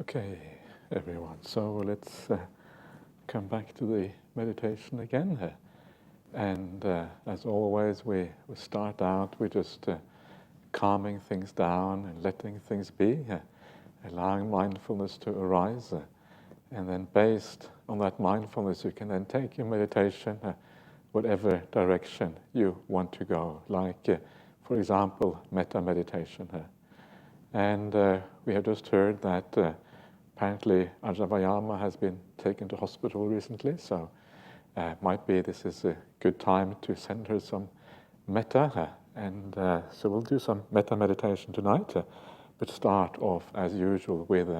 Okay, everyone. So let's come back to the meditation again. And as always, we start out with just calming things down and letting things be, allowing mindfulness to arise. And then based on that mindfulness, you can then take your meditation whatever direction you want to go. Like, for example, metta meditation. And we have just heard that apparently Ajahn has been taken to hospital recently, so might be this is a good time to send her some metta. And so we'll do some metta meditation tonight, but start off as usual with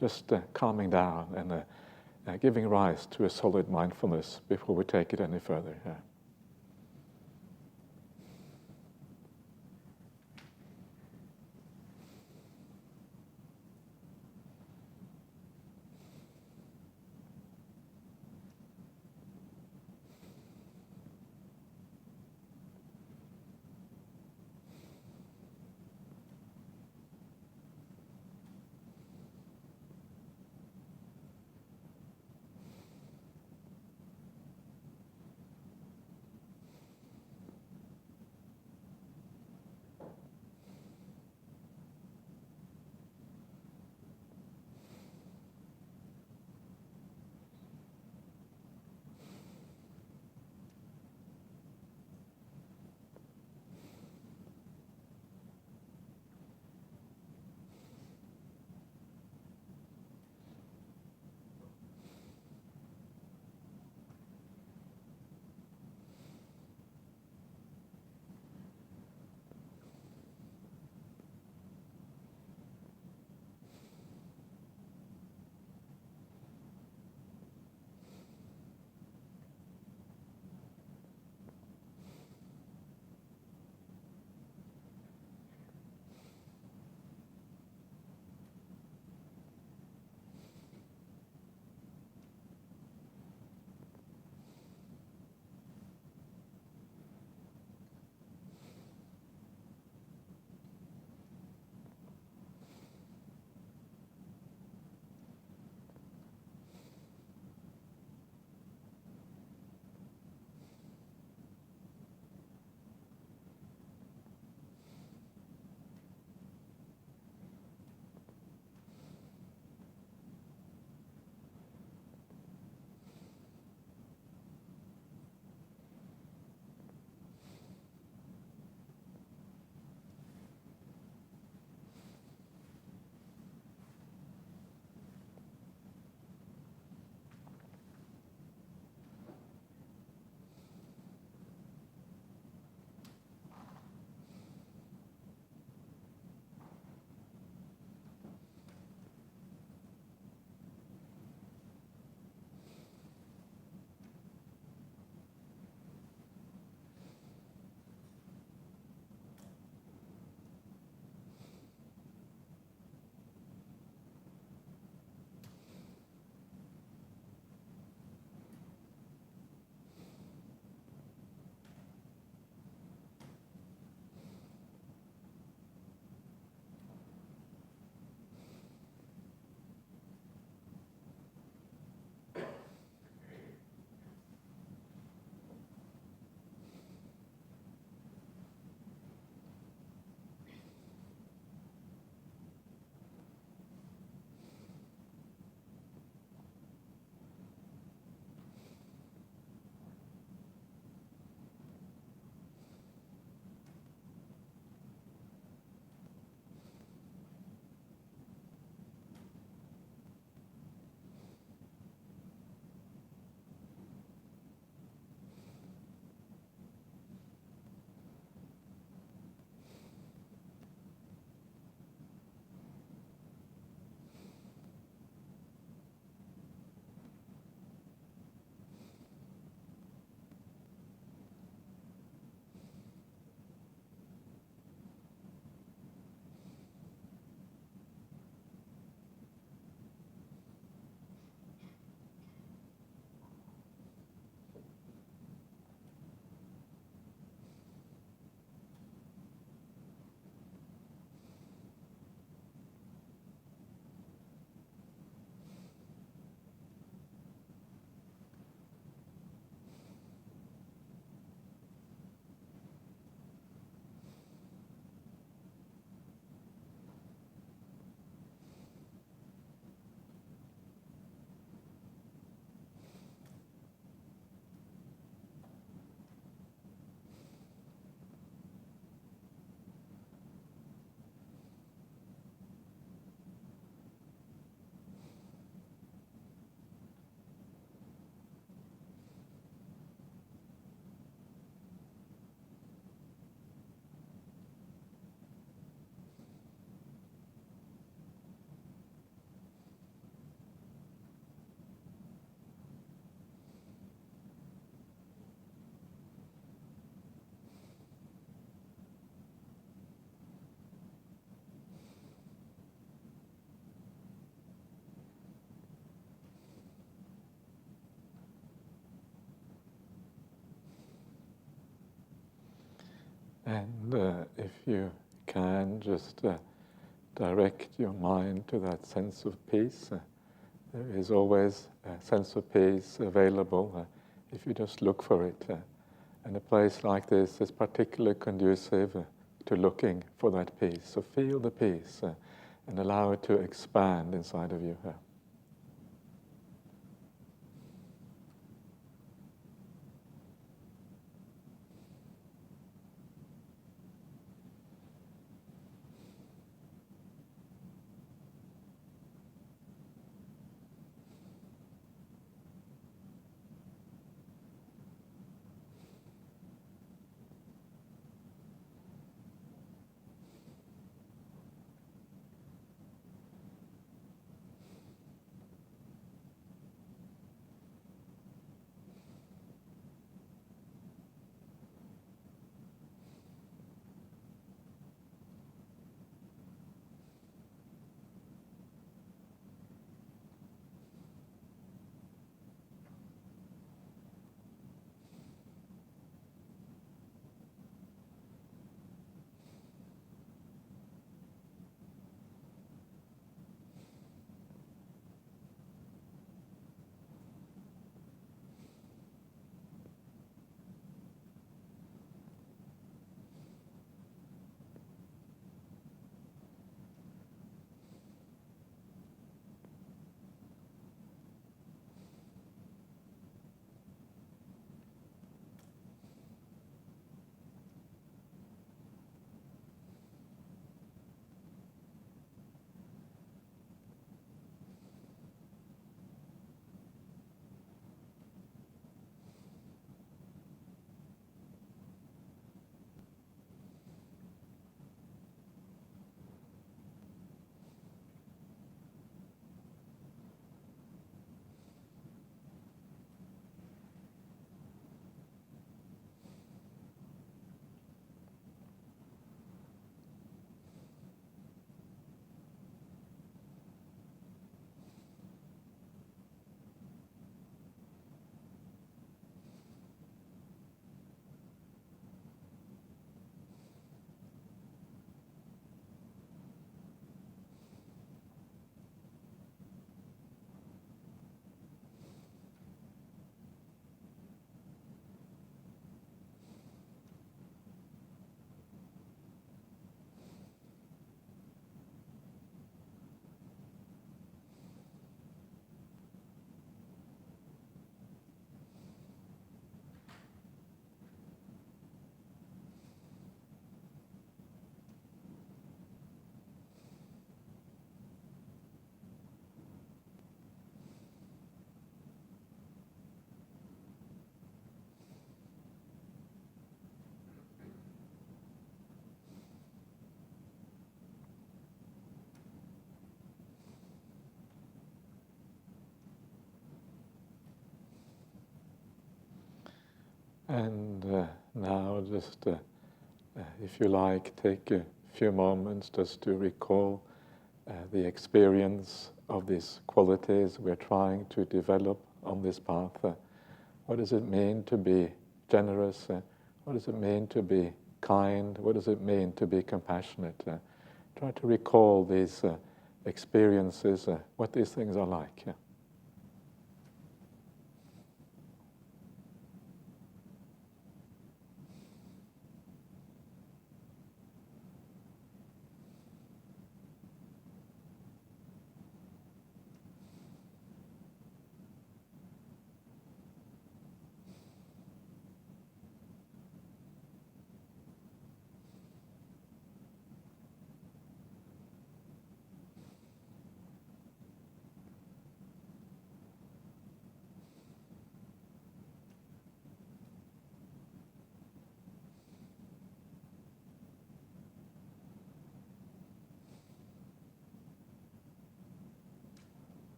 just calming down and giving rise to a solid mindfulness before we take it any further. And if you can, just direct your mind to that sense of peace. There is always a sense of peace available if you just look for it. And a place like this is particularly conducive to looking for that peace. So feel the peace and allow it to expand inside of you. And now just, if you like, take a few moments just to recall the experience of these qualities we're trying to develop on this path. What does it mean to be generous? What does it mean to be kind? What does it mean to be compassionate? Try to recall these experiences, what these things are like.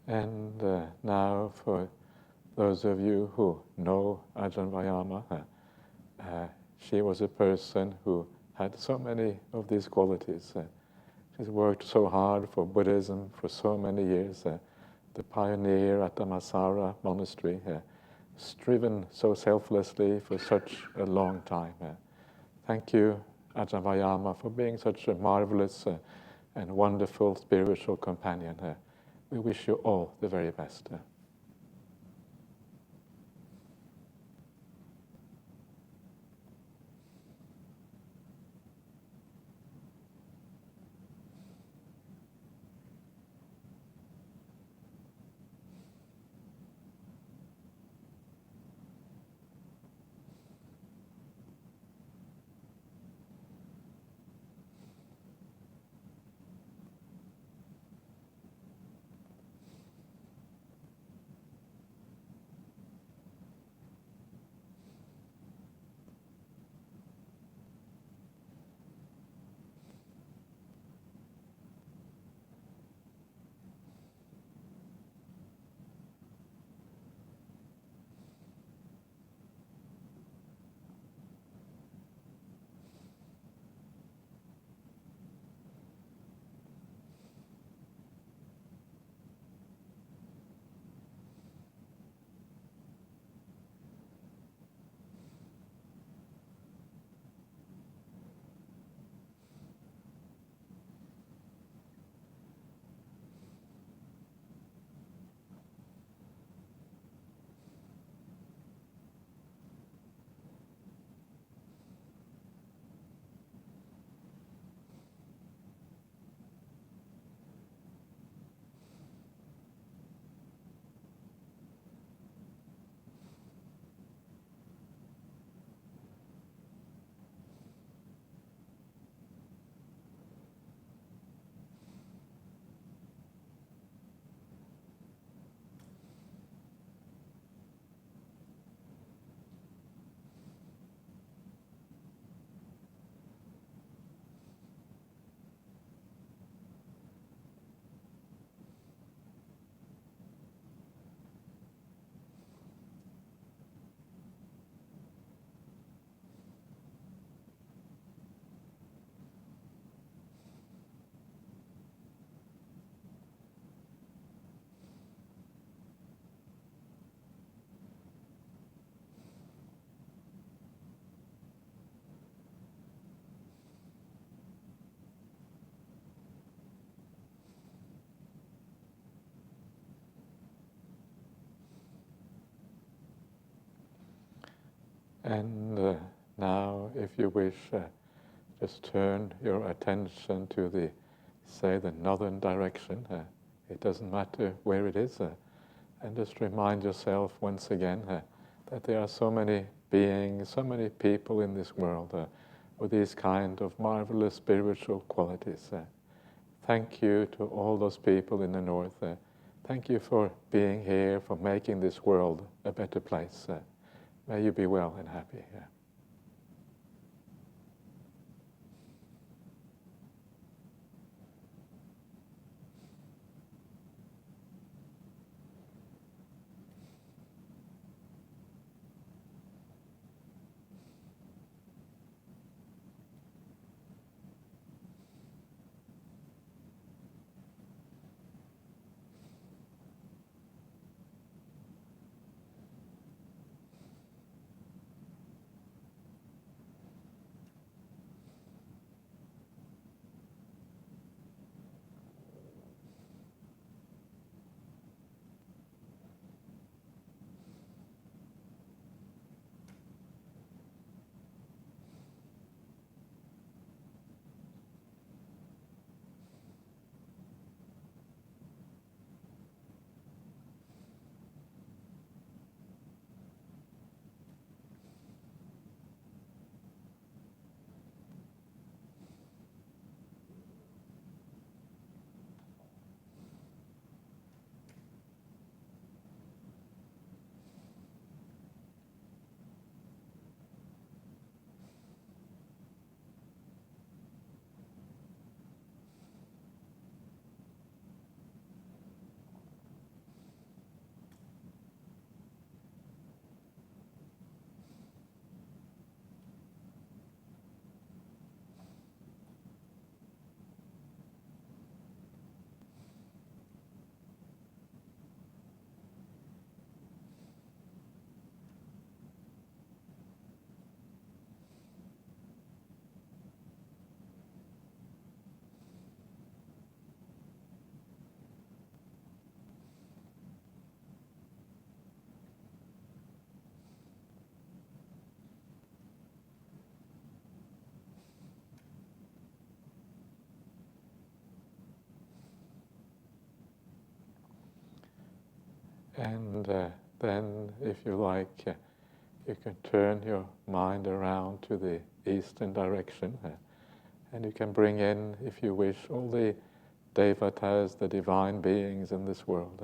And now for those of you who know Ajahn Brahmali, she was a person who had so many of these qualities. He's worked so hard for Buddhism for so many years, the pioneer at the Masara monastery, striven so selflessly for such a long time. Thank you, Ajahn Brahmali, for being such a marvelous and wonderful spiritual companion. We wish you all the very best. And now, if you wish, just turn your attention to the northern direction. It doesn't matter where it is. And just remind yourself once again that there are so many beings, so many people in this world with these kind of marvelous spiritual qualities. Thank you to all those people in the north. Thank you for being here, for making this world a better place. May you be well and happy. And then, if you like, you can turn your mind around to the eastern direction, and you can bring in, if you wish, all the devatas, the divine beings in this world,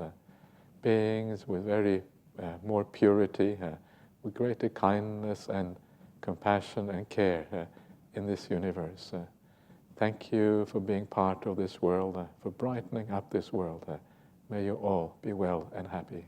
beings with very more purity, with greater kindness and compassion and care in this universe. Thank you for being part of this world, for brightening up this world. May you all be well and happy.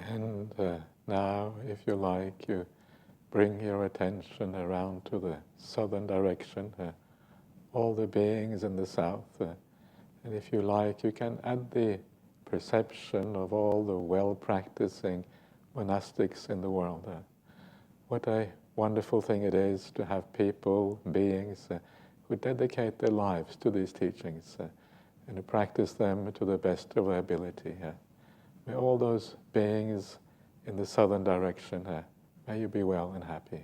And now, if you like, you bring your attention around to the southern direction, all the beings in the south. And if you like, you can add the perception of all the well-practicing monastics in the world. What a wonderful thing it is to have people, beings, who dedicate their lives to these teachings and to practice them to the best of their ability. May all those beings in the southern direction, may you be well and happy.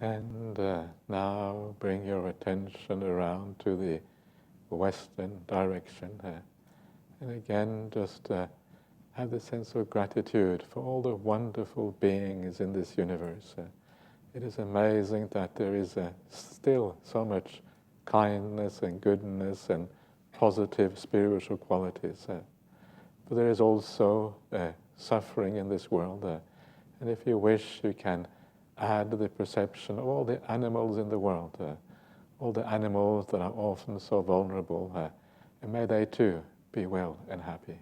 And now bring your attention around to the western direction. And again, just have the sense of gratitude for all the wonderful beings in this universe. It is amazing that there is still so much kindness and goodness and positive spiritual qualities. But there is also suffering in this world. And if you wish, you can add the perception of all the animals in the world, all the animals that are often so vulnerable, and may they too be well and happy.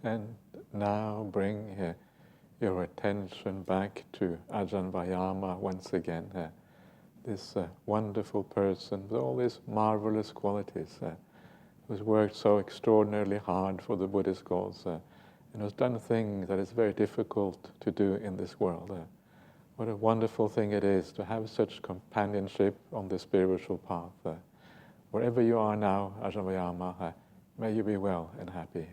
And now bring your attention back to Ajahn Brahmali once again, this wonderful person with all these marvelous qualities, who's worked so extraordinarily hard for the Buddhist cause, and has done things that is very difficult to do in this world. What a wonderful thing it is to have such companionship on the spiritual path. Wherever you are now, Ajahn Brahmali, may you be well and happy.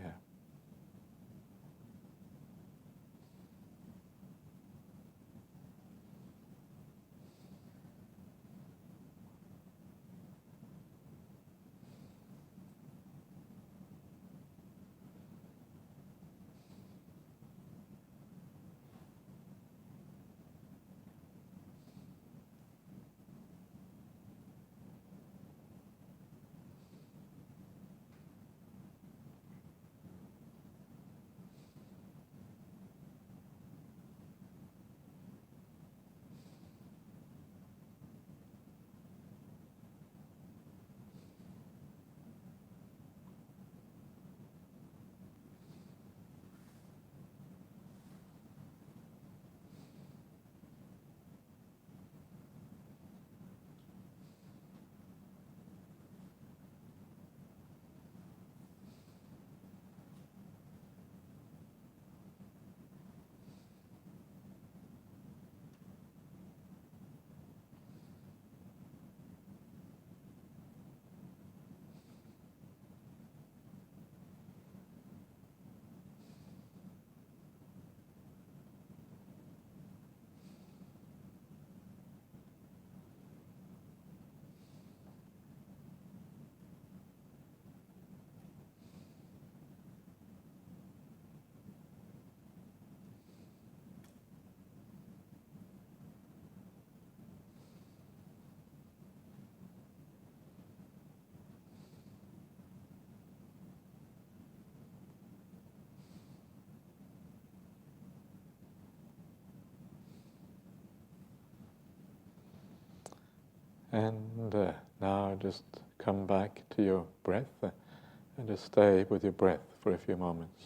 And now just come back to your breath and just stay with your breath for a few moments.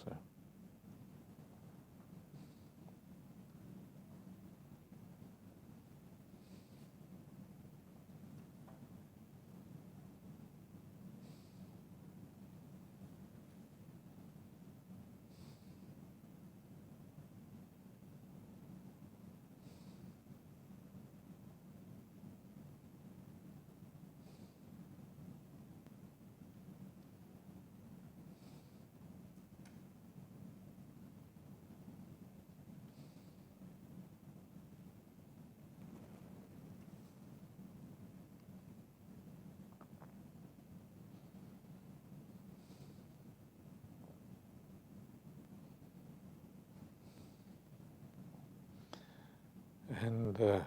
And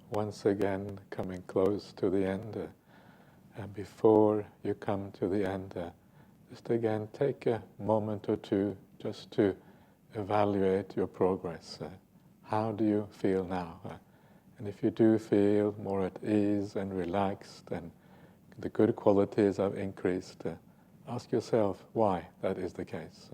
once again, coming close to the end, and before you come to the end, just again take a moment or two just to evaluate your progress. How do you feel now? And if you do feel more at ease and relaxed and the good qualities have increased, ask yourself why that is the case.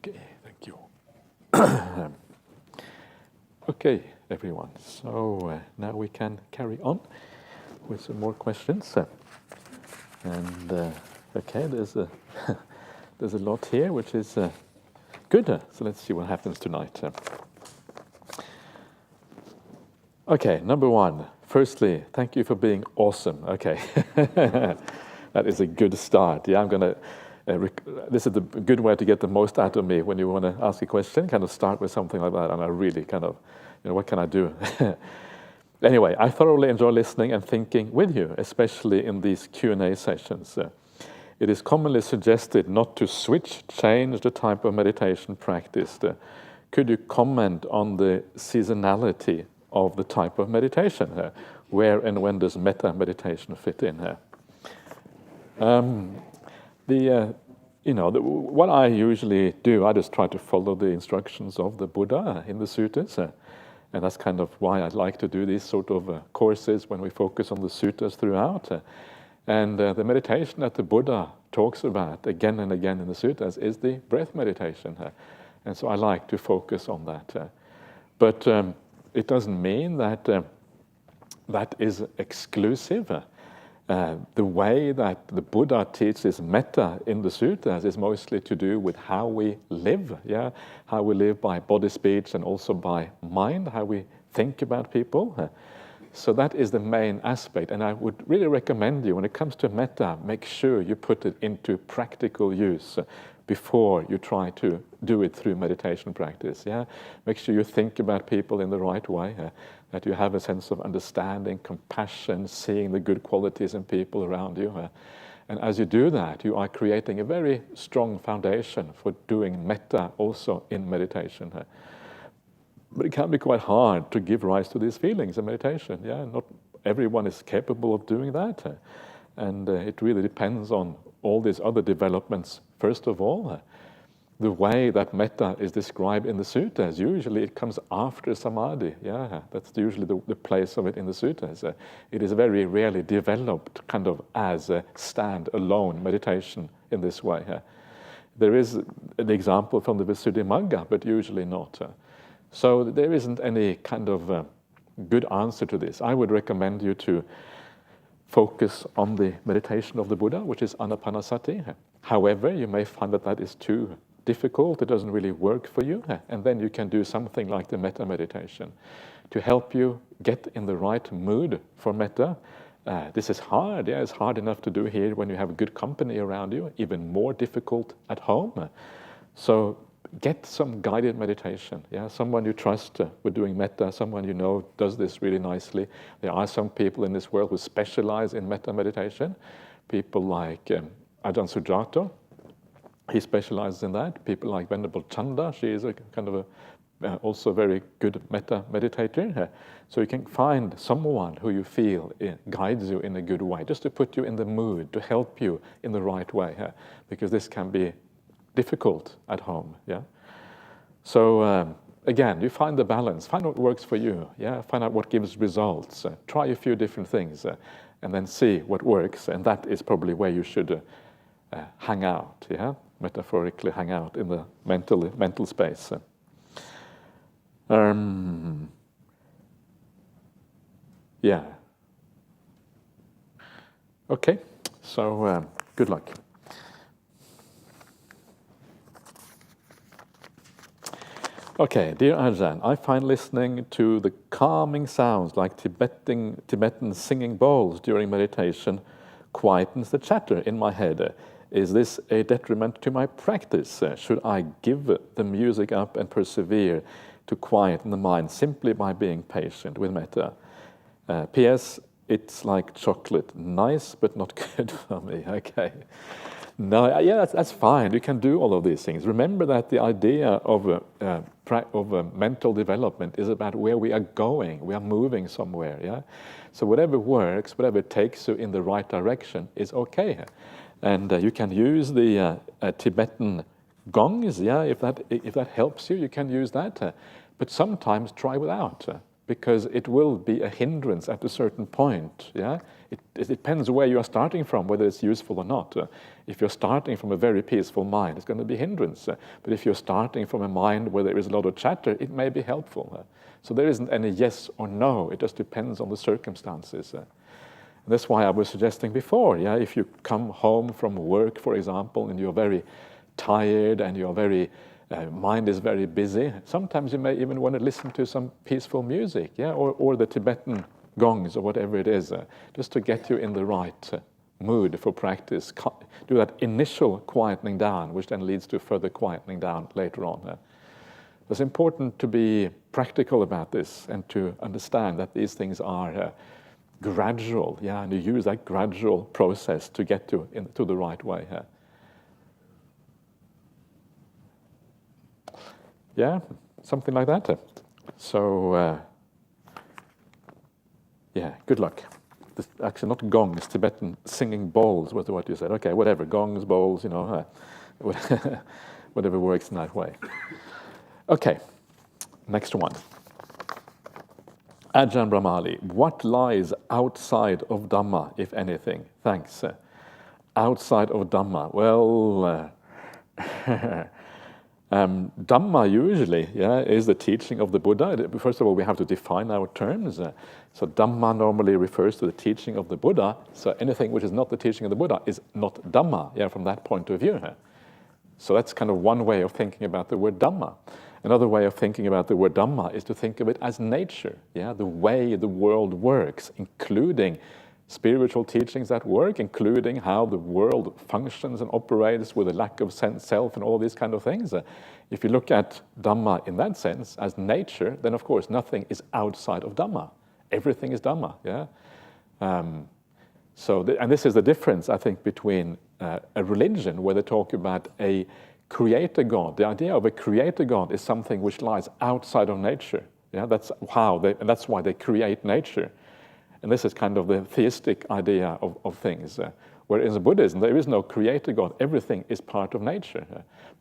Okay, thank you. Okay, everyone. So now we can carry on with some more questions. And okay, there's a there's a lot here, which is good. So let's see what happens tonight. Okay, number one. Firstly, thank you for being awesome. Okay, that is a good start. Yeah, I'm gonna. This is a good way to get the most out of me when you want to ask a question. Kind of start with something like that, and I really kind of, what can I do? Anyway, I thoroughly enjoy listening and thinking with you, especially in these Q&A sessions. It is commonly suggested not to change the type of meditation practiced. Could you comment on the seasonality of the type of meditation? Where and when does metta meditation fit in here? What I usually do, I just try to follow the instructions of the Buddha in the suttas, and that's kind of why I like to do these sort of courses when we focus on the suttas throughout. And the meditation that the Buddha talks about again and again in the suttas is the breath meditation, and so I like to focus on that. But it doesn't mean that that is exclusive. The way that the Buddha teaches metta in the suttas is mostly to do with how we live, how we live by body, speech, and also by mind, how we think about people. So that is the main aspect, and I would really recommend you, when it comes to metta, make sure you put it into practical use before you try to do it through meditation practice. Make sure you think about people in the right way, that you have a sense of understanding, compassion, seeing the good qualities in people around you. And as you do that, you are creating a very strong foundation for doing metta also in meditation. But it can be quite hard to give rise to these feelings in meditation. Yeah, not everyone is capable of doing that. And it really depends on all these other developments. First of all, the way that metta is described in the suttas, usually it comes after samadhi. Yeah, that's usually the place of it in the suttas. It is very rarely developed kind of as a stand-alone meditation in this way. There is an example from the Visuddhimagga, but usually not. So there isn't any kind of good answer to this. I would recommend you to focus on the meditation of the Buddha, which is anapanasati. However, you may find that that is too difficult, it doesn't really work for you, and then you can do something like the metta meditation to help you get in the right mood for metta. This is hard, yeah, it's hard enough to do here when you have good company around you, even more difficult at home. So get some guided meditation, yeah, someone you trust with doing metta, someone you know does this really nicely. There are some people in this world who specialize in metta meditation, people like Ajahn Sujato. He specializes in that. People like Venerable Chanda, she is a kind of also very good metta meditator. So you can find someone who you feel guides you in a good way, just to put you in the mood, to help you in the right way, because this can be difficult at home. Yeah. So again, you find the balance, find what works for you. Yeah, find out what gives results. Try a few different things, and then see what works. And that is probably where you should hang out. Yeah. Metaphorically hang out in the mental space. Yeah. Okay, so good luck. Okay, dear Ajahn, I find listening to the calming sounds like Tibetan singing bowls during meditation quietens the chatter in my head. Is this a detriment to my practice? Should I give the music up and persevere to quieten the mind simply by being patient with metta? P.S. It's like chocolate, nice but not good for me. Okay. No, yeah, that's fine. You can do all of these things. Remember that the idea of mental development is about where we are going. We are moving somewhere. Yeah. So whatever works, whatever takes you in the right direction is okay. And you can use the Tibetan gongs, yeah, if that helps you, you can use that. But sometimes try without, because it will be a hindrance at a certain point, yeah. It depends where you are starting from, whether it's useful or not. If you're starting from a very peaceful mind, it's going to be a hindrance. But if you're starting from a mind where there is a lot of chatter, it may be helpful. So there isn't any yes or no, it just depends on the circumstances. That's why I was suggesting before, yeah, if you come home from work, for example, and you're very tired and your mind is very busy, sometimes you may even want to listen to some peaceful music, yeah, or the Tibetan gongs or whatever it is, just to get you in the right mood for practice. Do that initial quietening down, which then leads to further quietening down later on. It's important to be practical about this and to understand that these things are gradual, yeah, and you use that gradual process to get to the right way. Yeah, something like that. So, yeah, good luck. This, actually, not gongs, Tibetan singing bowls was what you said. Okay, whatever, gongs, bowls, you know, whatever works in that way. Okay, next one. Ajahn Brahmali, what lies outside of Dhamma, if anything? Thanks. Outside of Dhamma, well, Dhamma usually, yeah, is the teaching of the Buddha. First of all, we have to define our terms. So Dhamma normally refers to the teaching of the Buddha. So anything which is not the teaching of the Buddha is not Dhamma, yeah, from that point of view. So that's kind of one way of thinking about the word Dhamma. Another way of thinking about the word Dhamma is to think of it as nature, yeah, the way the world works, including spiritual teachings that work, including how the world functions and operates with a lack of self and all these kind of things. If you look at Dhamma in that sense as nature, then of course nothing is outside of Dhamma. Everything is Dhamma, yeah. So, and this is the difference, I think, between a religion where they talk about a creator God. The idea of a creator God is something which lies outside of nature. Yeah, that's and that's why they create nature. And this is kind of the theistic idea of things. Whereas in Buddhism, there is no creator God. Everything is part of nature.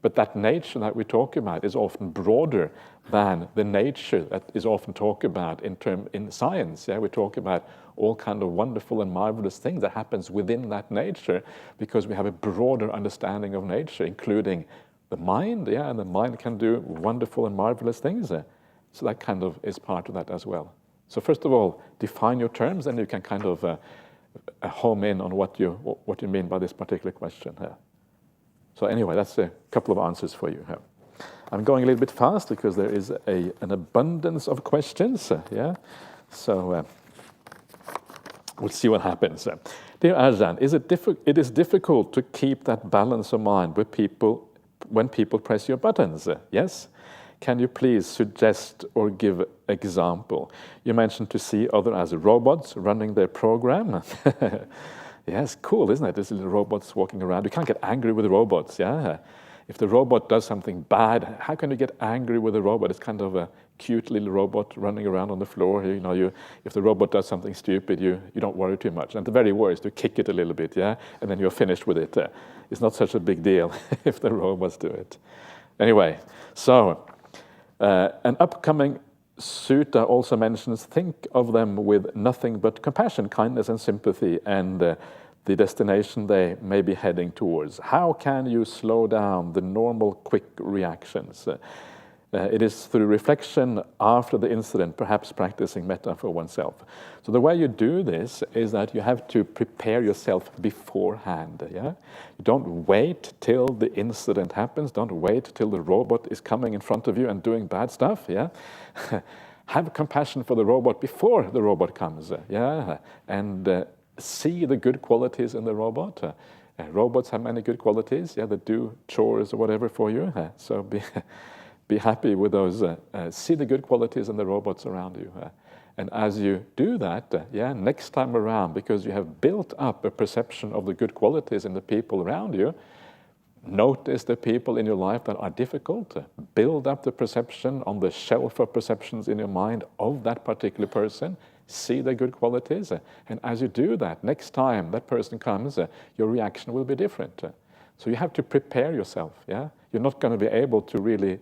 But that nature that we talk about is often broader than the nature that is often talked about in science. Yeah, we talk about all kind of wonderful and marvelous things that happens within that nature because we have a broader understanding of nature, including the mind. Yeah, and the mind can do wonderful and marvelous things. So that kind of is part of that as well. So first of all, define your terms, and you can kind of home in on what you mean by this particular question here. So anyway, that's a couple of answers for you here. I'm going a little bit fast because there is an abundance of questions. Yeah, so we'll see what happens. Dear Ajahn, it is difficult to keep that balance of mind with people when people press your buttons. Yes. Can you please suggest or give example? You mentioned to see others as robots running their program. Yes, cool, isn't it? These little robots walking around. You can't get angry with the robots, yeah? If the robot does something bad, how can you get angry with the robot? It's kind of a cute little robot running around on the floor. You know, if the robot does something stupid, you don't worry too much. And at the very worst, you kick it a little bit, yeah? And then you're finished with it. It's not such a big deal if the robots do it. Anyway, so an upcoming sutta also mentions, think of them with nothing but compassion, kindness, and sympathy, and the destination they may be heading towards. How can you slow down the normal quick reactions? It is through reflection after the incident, perhaps practicing metta for oneself. So the way you do this is that you have to prepare yourself beforehand. Yeah? You don't wait till the incident happens. Don't wait till the robot is coming in front of you and doing bad stuff. Yeah? Have compassion for the robot before the robot comes. Yeah? And see the good qualities in the robot. Robots have many good qualities. Yeah, they do chores or whatever for you. So be happy with those. See the good qualities in the robots around you. And as you do that, next time around, because you have built up a perception of the good qualities in the people around you, notice the people in your life that are difficult. Build up the perception on the shelf of perceptions in your mind of that particular person. See the good qualities. And as you do that, next time that person comes, your reaction will be different. So you have to prepare yourself. Yeah, you're not going to be able to really,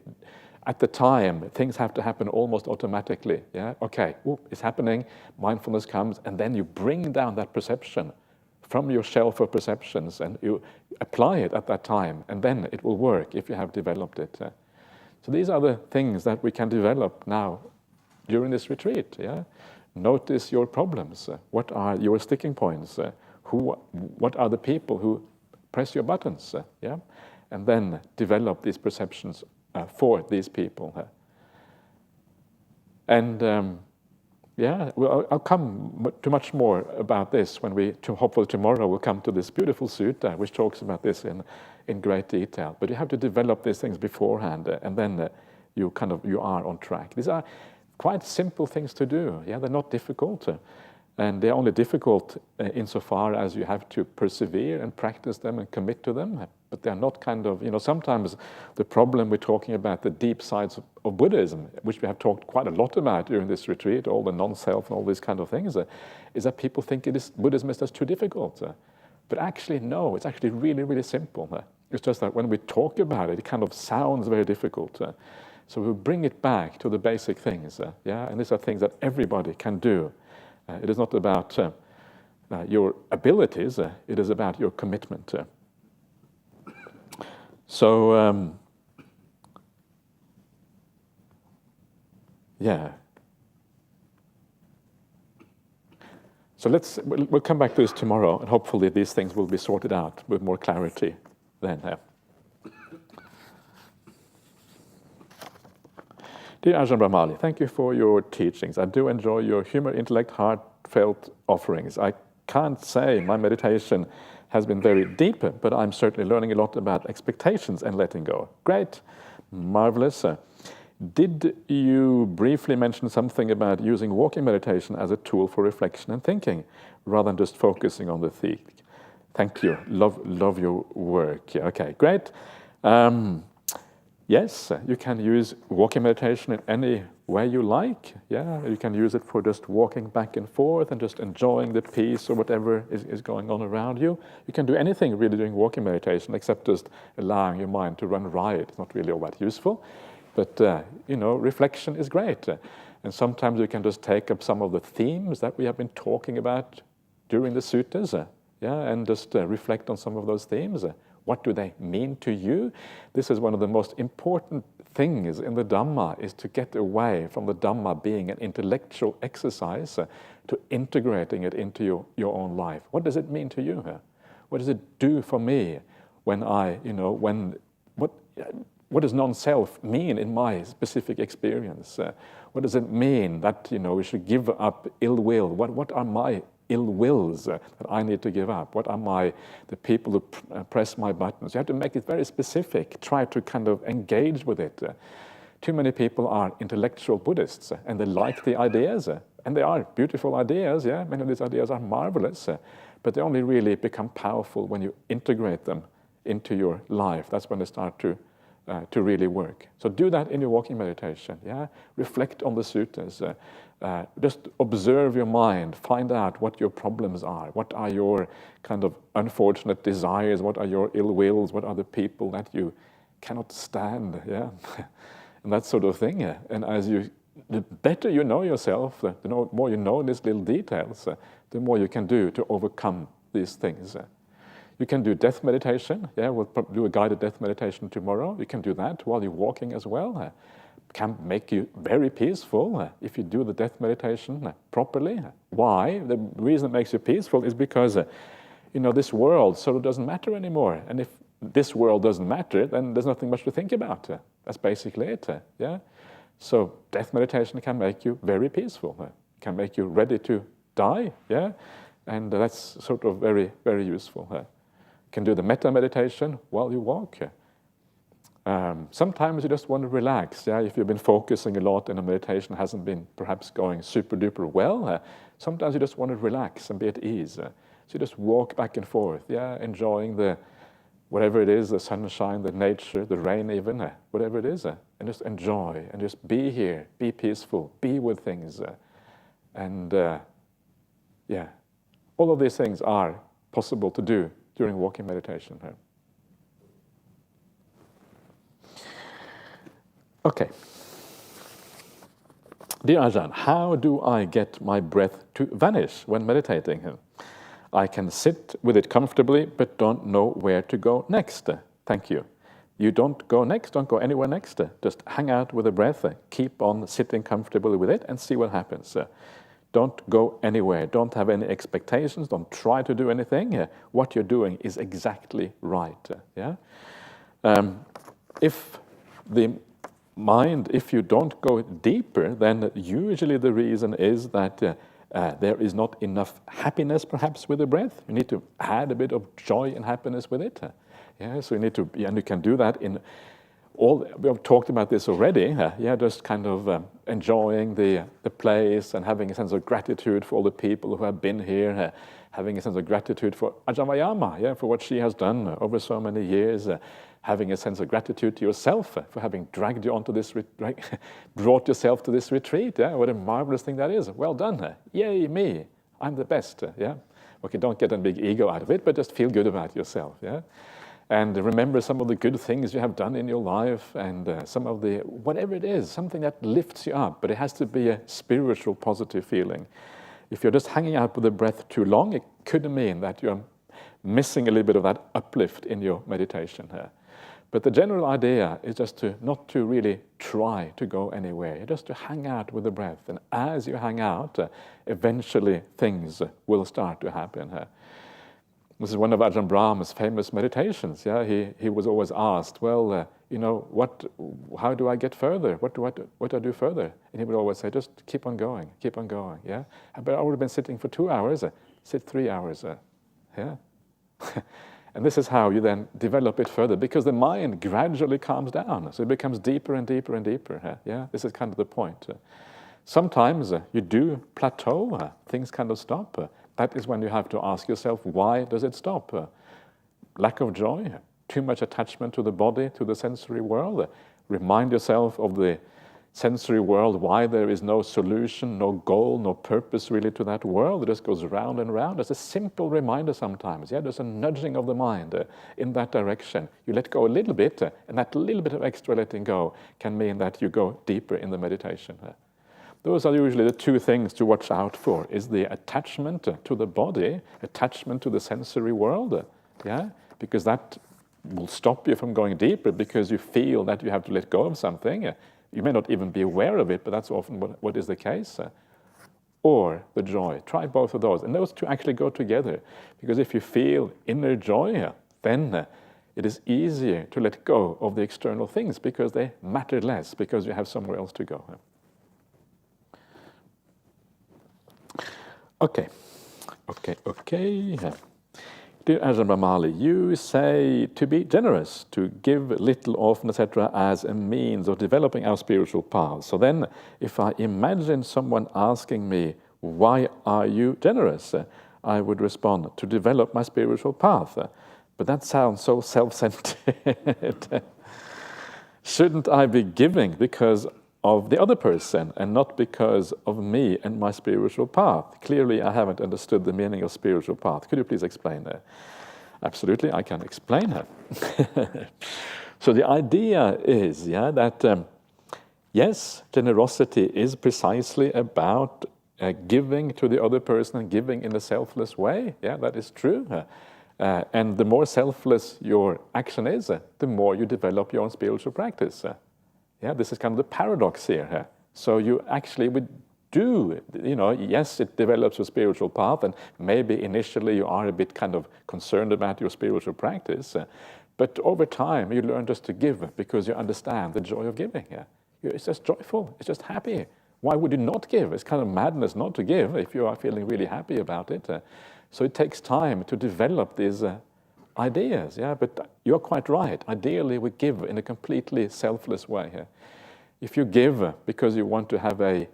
at the time, things have to happen almost automatically. Yeah, okay, it's happening. Mindfulness comes, and then you bring down that perception from your shelf of perceptions, and you apply it at that time, and then it will work if you have developed it. So these are the things that we can develop now during this retreat. Yeah, notice your problems. What are your sticking points? What are the people who press your buttons, yeah, and then develop these perceptions for these people. And well, I'll come to much more about this when hopefully tomorrow we'll come to this beautiful sutta which talks about this in great detail. But you have to develop these things beforehand, and then you are on track. These are quite simple things to do. Yeah, they're not difficult. And they're only difficult insofar as you have to persevere and practice them and commit to them. But they're not sometimes the problem we're talking about, the deep sides of Buddhism, which we have talked quite a lot about during this retreat, all the non-self and all these kind of things, is that people think Buddhism is just too difficult. But actually, no, it's actually really, really simple. It's just that when we talk about it, it kind of sounds very difficult. So we bring it back to the basic things. And these are things that everybody can do. It is not about your abilities, it is about your commitment. So we'll come back to this tomorrow, and hopefully these things will be sorted out with more clarity then. Dear Ajahn Brahmali, thank you for your teachings. I do enjoy your humor, intellect, heartfelt offerings. I can't say my meditation has been very deep, but I'm certainly learning a lot about expectations and letting go. Great, marvelous. Did you briefly mention something about using walking meditation as a tool for reflection and thinking, rather than just focusing on the thing? Thank you. Love your work. Yeah, okay, great. Yes, you can use walking meditation in any way you like. Yeah, you can use it for just walking back and forth and just enjoying the peace or whatever is going on around you. You can do anything really during walking meditation except just allowing your mind to run riot. It's not really all that useful. But, reflection is great. And sometimes you can just take up some of the themes that we have been talking about during the suttas, and just reflect on some of those themes. What do they mean to you? This is one of the most important things in the Dhamma, is to get away from the Dhamma being an intellectual exercise to integrating it into your own life. What does it mean to you? What does it do for me when what does non-self mean in my specific experience? What does it mean that we should give up ill will? What are my ill wills that I need to give up? What are the people who press my buttons? You have to make it very specific. Try to kind of engage with it. Too many people are intellectual Buddhists, and they like the ideas, and they are beautiful ideas. Yeah, many of these ideas are marvelous, but they only really become powerful when you integrate them into your life. That's when they start to really work. So do that in your walking meditation. Yeah, reflect on the suttas. Just observe your mind. Find out what your problems are. What are your kind of unfortunate desires? What are your ill wills? What are the people that you cannot stand? Yeah, and that sort of thing. Yeah? And the better you know yourself, the more you know these little details, the more you can do to overcome these things. You can do death meditation. Yeah, we'll do a guided death meditation tomorrow. You can do that while you're walking as well. Can make you very peaceful if you do the death meditation properly. Why? The reason it makes you peaceful is because this world sort of doesn't matter anymore. And if this world doesn't matter, then there's nothing much to think about. That's basically it. Yeah. So death meditation can make you very peaceful. Can make you ready to die. Yeah, and that's sort of very, very useful. You can do the metta meditation while you walk. Sometimes you just want to relax. Yeah, if you've been focusing a lot and the meditation hasn't been perhaps going super duper well, sometimes you just want to relax and be at ease. So you just walk back and forth. Yeah, enjoying whatever it is, the sunshine, the nature, the rain even, whatever it is, and just enjoy and just be here, be peaceful, be with things, all of these things are possible to do during walking meditation. Okay. Dear Ajahn, how do I get my breath to vanish when meditating? I can sit with it comfortably, but don't know where to go next. Thank you. You don't go next, don't go anywhere next. Just hang out with the breath, keep on sitting comfortably with it and see what happens. Don't go anywhere. Don't have any expectations. Don't try to do anything. What you're doing is exactly right. Yeah. If you don't go deeper, then usually the reason is that there is not enough happiness, perhaps, with the breath. You need to add a bit of joy and happiness with it. Yeah. So you need to, and you can do that in. We have talked about this already. Just kind of enjoying the place and having a sense of gratitude for all the people who have been here, having a sense of gratitude for Ajahn, for what she has done over so many years, having a sense of gratitude to yourself for having dragged you onto this, brought yourself to this retreat. Yeah, what a marvelous thing that is. Well done. Yay, me. I'm the best. Yeah. Okay, don't get a big ego out of it, but just feel good about yourself. Yeah. And remember some of the good things you have done in your life and some of the, whatever it is, something that lifts you up, but it has to be a spiritual, positive feeling. If you're just hanging out with the breath too long, it could mean that you're missing a little bit of that uplift in your meditation here. But the general idea is just not to really try to go anywhere, just to hang out with the breath. And as you hang out, eventually things will start to happen here. This is one of Ajahn Brahma's famous meditations. Yeah, he was always asked, well, how do I get further? What do I do further? And he would always say, just keep on going. Yeah, but I would have been sitting for 2 hours. Sit 3 hours. Yeah, And this is how you then develop it further, because the mind gradually calms down. So it becomes deeper and deeper and deeper. Yeah, this is kind of the point. Sometimes you do plateau, things kind of stop. That is when you have to ask yourself, why does it stop? Lack of joy, too much attachment to the body, to the sensory world. Remind yourself of the sensory world, why there is no solution, no goal, no purpose really to that world. It just goes round and round. It's a simple reminder sometimes. Yeah, there's a nudging of the mind in that direction. You let go a little bit, and that little bit of extra letting go can mean that you go deeper in the meditation. Those are usually the two things to watch out for, is the attachment to the body, attachment to the sensory world, yeah, because that will stop you from going deeper because you feel that you have to let go of something. You may not even be aware of it, but that's often what is the case. Or the joy. Try both of those. And those two actually go together, because if you feel inner joy, then it is easier to let go of the external things because they matter less, because you have somewhere else to go. Okay. Dear Ajahn Brahmali, you say to be generous, to give little, often, etc., as a means of developing our spiritual path. So then, if I imagine someone asking me, why are you generous? I would respond, to develop my spiritual path. But that sounds so self-centered. Shouldn't I be giving because of the other person and not because of me and my spiritual path? Clearly, I haven't understood the meaning of spiritual path. Could you please explain that? Absolutely, I can explain that. So the idea is, that yes, generosity is precisely about giving to the other person and giving in a selfless way. Yeah, that is true. And the more selfless your action is, the more you develop your own spiritual practice. Yeah, this is kind of the paradox here. So you actually would do, yes, it develops your spiritual path, and maybe initially you are a bit kind of concerned about your spiritual practice, but over time you learn just to give because you understand the joy of giving. It's just joyful, it's just happy. Why would you not give? It's kind of madness not to give if you are feeling really happy about it. So it takes time to develop these ideas, but you're quite right. Ideally, we give in a completely selfless way. If you give because you want to have a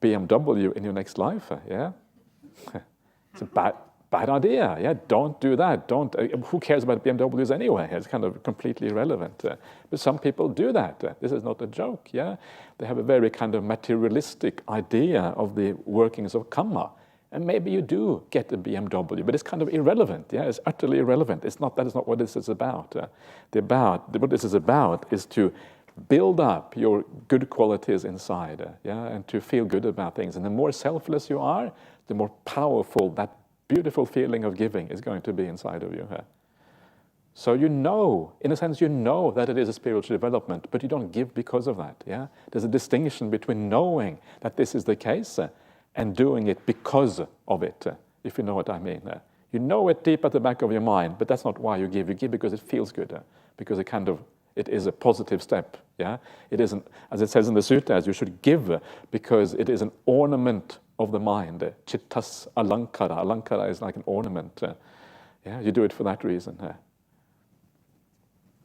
BMW in your next life, it's a bad idea. Don't do that. Don't. Who cares about BMWs anyway? It's kind of completely irrelevant. But some people do that. This is not a joke. They have a very kind of materialistic idea of the workings of karma. And maybe you do get a BMW, but it's kind of irrelevant. It's utterly irrelevant. That is not what this is about. What this is about is to build up your good qualities inside, and to feel good about things. And the more selfless you are, the more powerful that beautiful feeling of giving is going to be inside of you. So in a sense, you know that it is a spiritual development, but you don't give because of that. There's a distinction between knowing that this is the case and doing it because of it, if you know what I mean. You know it deep at the back of your mind, but that's not why you give. You give because it feels good, because it is a positive step. It isn't, as it says in the Sutta, you should give because it is an ornament of the mind. Chittas alankara. Alankara is like an ornament. You do it for that reason.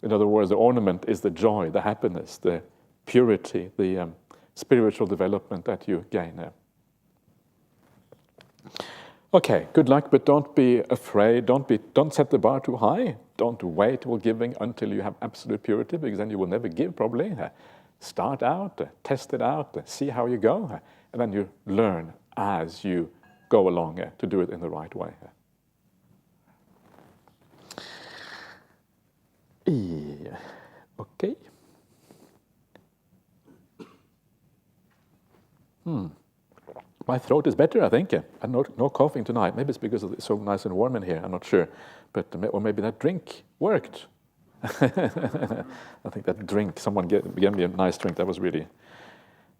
In other words, the ornament is the joy, the happiness, the purity, the spiritual development that you gain. Okay, good luck, but don't be afraid. Don't set the bar too high. Don't wait while giving until you have absolute purity, because then you will never give probably. Start out, test it out, see how you go, and then you learn as you go along to do it in the right way. Okay. My throat is better, I think. And no coughing tonight. Maybe it's because it's so nice and warm in here. I'm not sure. Or maybe that drink worked. I think that drink, someone gave me a nice drink. That was really,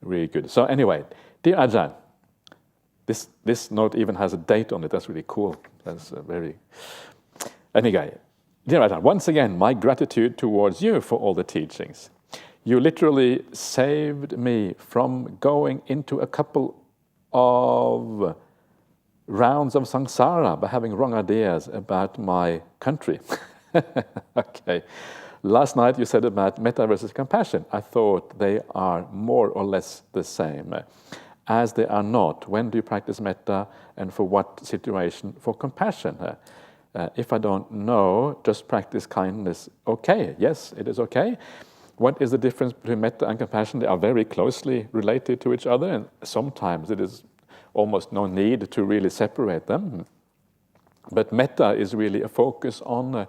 really good. So anyway, dear Ajahn, this note even has a date on it. That's really cool. That's very... Anyway, dear Ajahn, once again, my gratitude towards you for all the teachings. You literally saved me from going into a couple of rounds of samsara by having wrong ideas about my country. Okay. Last night you said about metta versus compassion. I thought they are more or less the same. As they are not, when do you practice metta and for what situation for compassion? If I don't know, just practice kindness. Okay, yes, it is okay. What is the difference between metta and compassion? They are very closely related to each other, and sometimes it is almost no need to really separate them. But metta is really a focus on,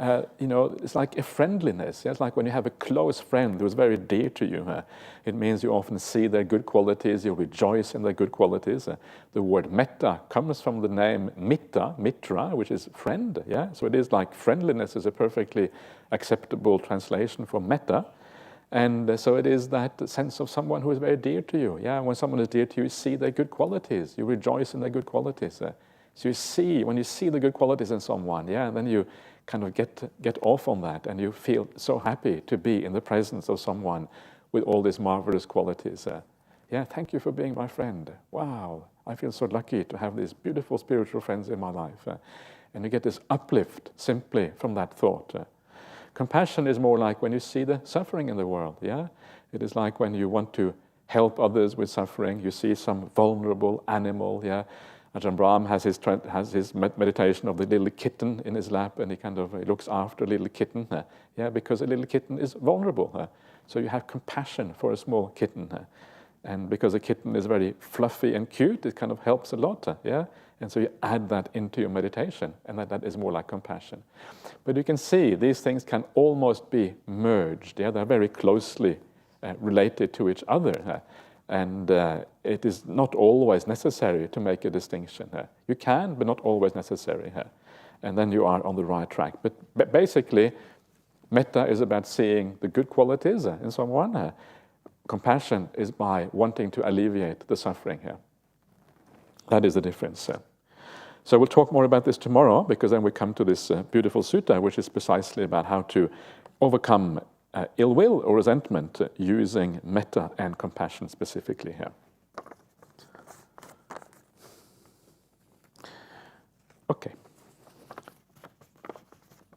it's like a friendliness. It's like when you have a close friend who's very dear to you. It means you often see their good qualities, you rejoice in their good qualities. The word metta comes from the name mitra, which is friend. Yeah, so it is like friendliness is a perfectly acceptable translation for metta. And so it is that sense of someone who is very dear to you. Yeah, when someone is dear to you, you see their good qualities, you rejoice in their good qualities. So you see, when you see the good qualities in someone, then you kind of get off on that, and you feel so happy to be in the presence of someone with all these marvelous qualities. Thank you for being my friend. Wow, I feel so lucky to have these beautiful spiritual friends in my life. And you get this uplift simply from that thought. Compassion is more like when you see the suffering in the world. It is like when you want to help others with suffering. You see some vulnerable animal. Ajahn Brahmali has his meditation of the little kitten in his lap, and he looks after a little kitten, because a little kitten is vulnerable. So you have compassion for a small kitten, and because a kitten is very fluffy and cute, it kind of helps a lot, and so you add that into your meditation, and that is more like compassion. But you can see these things can almost be merged. They're very closely related to each other. And it is not always necessary to make a distinction. You can, but not always necessary. And then you are on the right track. But basically, metta is about seeing the good qualities in someone. Compassion is by wanting to alleviate the suffering here. That is the difference. So we'll talk more about this tomorrow, because then we come to this beautiful sutta, which is precisely about how to overcome ill will or resentment using metta and compassion specifically here. Okay.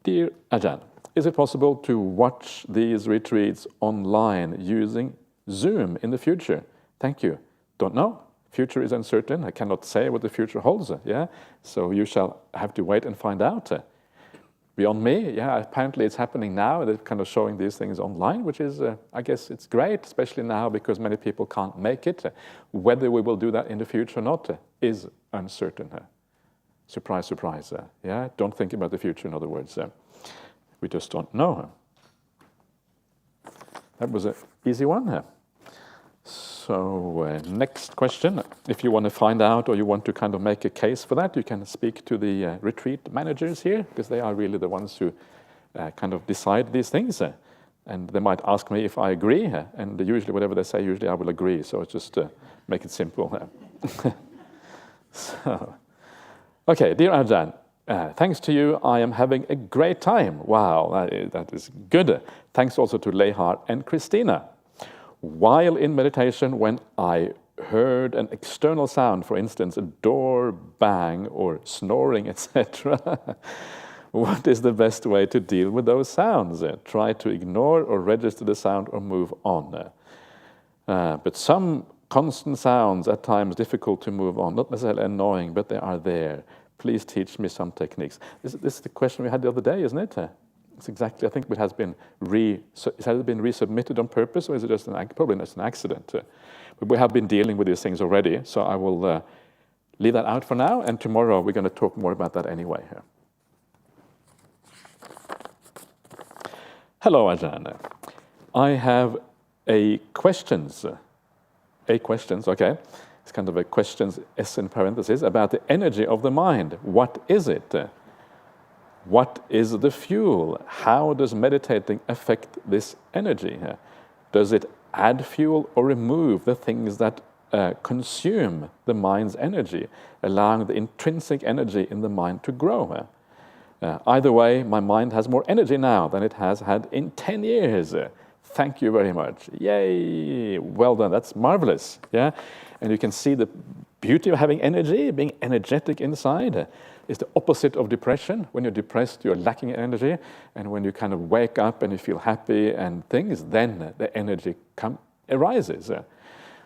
Dear Ajahn, is it possible to watch these retreats online using Zoom in the future? Thank you. Don't know. Future is uncertain. I cannot say what the future holds. So you shall have to wait and find out. Beyond me, apparently it's happening now. They're kind of showing these things online, which is, I guess it's great, especially now because many people can't make it. Whether we will do that in the future or not is uncertain. Surprise, surprise. Don't think about the future, in other words. We just don't know. That was an easy one. So next question. If you want to find out or you want to kind of make a case for that, you can speak to the retreat managers here, because they are really the ones who kind of decide these things. And they might ask me if I agree, and usually whatever they say, usually I will agree. So it's just make it simple. So, okay, dear Ajahn, thanks to you, I am having a great time. Wow, that is good. Thanks also to Lehar and Christina. While in meditation, when I heard an external sound, for instance, a door bang or snoring, etc., what is the best way to deal with those sounds? Try to ignore or register the sound or move on. But some constant sounds, at times difficult to move on, not necessarily annoying, but they are there. Please teach me some techniques. This is the question we had the other day, isn't it? It's exactly, I think it has been resubmitted on purpose, or is it just probably just an accident? But we have been dealing with these things already, so I will leave that out for now, and tomorrow we're going to talk more about that anyway. Hello, Ajahn. I have a questions, okay. It's kind of a questions S in parentheses about the energy of the mind. What is it? What is the fuel? How does meditating affect this energy? Does it add fuel or remove the things that consume the mind's energy, allowing the intrinsic energy in the mind to grow? Either way, my mind has more energy now than it has had in 10 years. Thank you very much. Yay! Well done. That's marvelous. And you can see the beauty of having energy, being energetic inside, is the opposite of depression. When you're depressed, you're lacking energy, and when you kind of wake up and you feel happy and things, then the energy arises.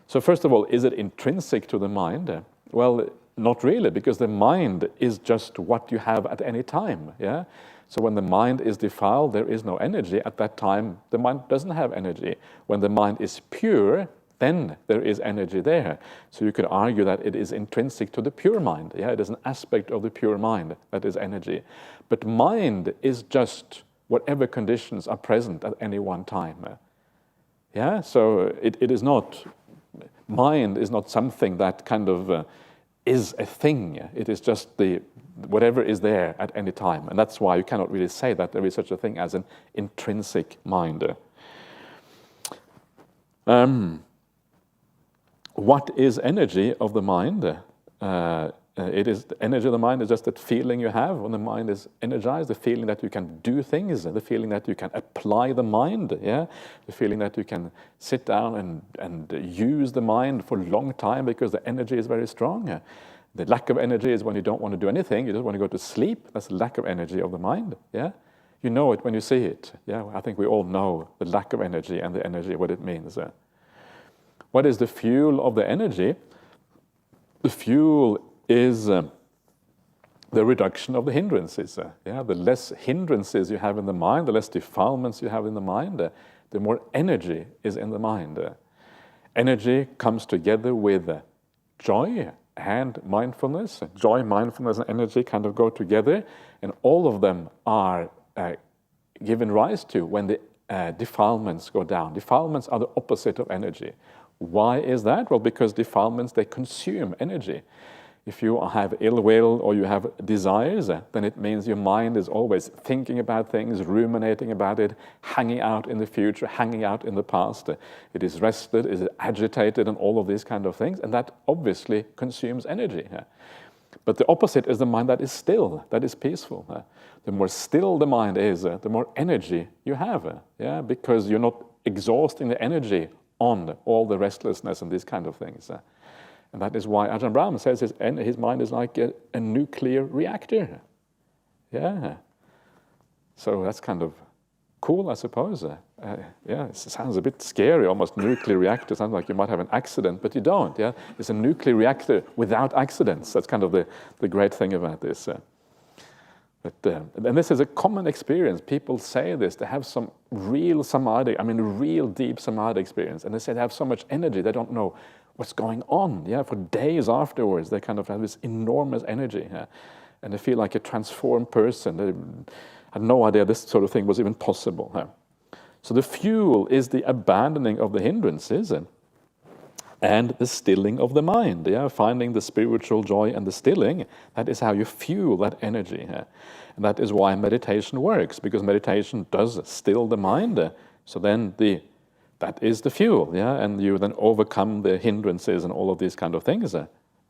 So first of all, is it intrinsic to the mind? Well, not really, because the mind is just what you have at any time. Yeah. So when the mind is defiled, there is no energy. At that time, the mind doesn't have energy. When the mind is pure, then there is energy there. So you could argue that it is intrinsic to the pure mind. Yeah, it is an aspect of the pure mind that is energy. But mind is just whatever conditions are present at any one time. Yeah, so it is not, mind is not something that kind of is a thing. It is just whatever is there at any time. And that's why you cannot really say that there is such a thing as an intrinsic mind. What is energy of the mind? It is the energy of the mind is just that feeling you have when the mind is energized, the feeling that you can do things, the feeling that you can apply the mind, yeah, the feeling that you can sit down and use the mind for a long time because the energy is very strong. The lack of energy is when you don't want to do anything, you just want to go to sleep. That's the lack of energy of the mind. Yeah, you know it when you see it. Yeah, I think we all know the lack of energy and the energy, what it means. What is the fuel of the energy? The fuel is the reduction of the hindrances. Yeah, the less hindrances you have in the mind, the less defilements you have in the mind, the more energy is in the mind. Energy comes together with joy and mindfulness. Joy, mindfulness, and energy kind of go together, and all of them are given rise to when the defilements go down. Defilements are the opposite of energy. Why is that? Well, because defilements, they consume energy. If you have ill will or you have desires, then it means your mind is always thinking about things, ruminating about it, hanging out in the future, hanging out in the past. It is rested, it is agitated, and all of these kind of things, and that obviously consumes energy. But the opposite is the mind that is still, that is peaceful. The more still the mind is, the more energy you have, yeah, because you're not exhausting the energy on all the restlessness and these kind of things. And that is why Ajahn Brahmali says his mind is like a nuclear reactor. Yeah. So that's kind of cool, I suppose. Yeah, it sounds a bit scary, almost nuclear reactor. Sounds like you might have an accident, but you don't. Yeah, it's a nuclear reactor without accidents. That's kind of the great thing about this. And this is a common experience. People say this. They have some real samadhi, real deep samadhi experience. And they say they have so much energy, they don't know what's going on. Yeah, for days afterwards, they kind of have this enormous energy. Yeah? And they feel like a transformed person. They had no idea this sort of thing was even possible. Yeah? So the fuel is the abandoning of the hindrances and the stilling of the mind. Yeah? Finding the spiritual joy and the stilling, that is how you fuel that energy. Yeah? And that is why meditation works, because meditation does still the mind. So then that is the fuel, yeah, and you then overcome the hindrances and all of these kind of things,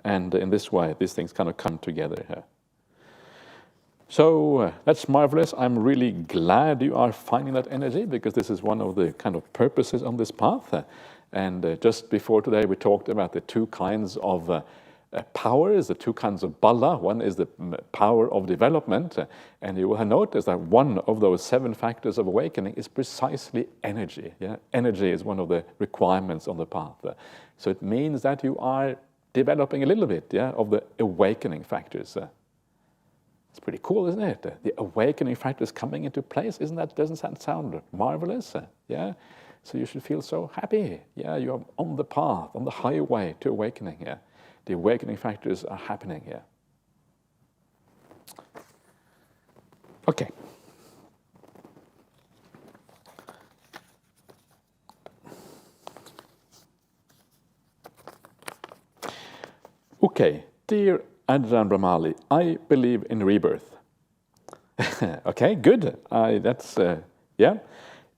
and in this way, these things kind of come together. So that's marvelous. I'm really glad you are finding that energy, because this is one of the kind of purposes on this path. And just before today, we talked about the two kinds of powers, the two kinds of bala. One is the power of development, and you will have noticed that one of those 7 factors of awakening is precisely energy. Yeah? Energy is one of the requirements on the path. So it means that you are developing a little bit, yeah, of the awakening factors. It's pretty cool, isn't it? The awakening factors coming into place, doesn't that sound marvelous? Yeah. So you should feel so happy. Yeah, you are on the path, on the highway to awakening. Yeah. The awakening factors are happening here. Okay. Okay, dear Ajahn Brahmali, I believe in rebirth. Okay, good. Yeah.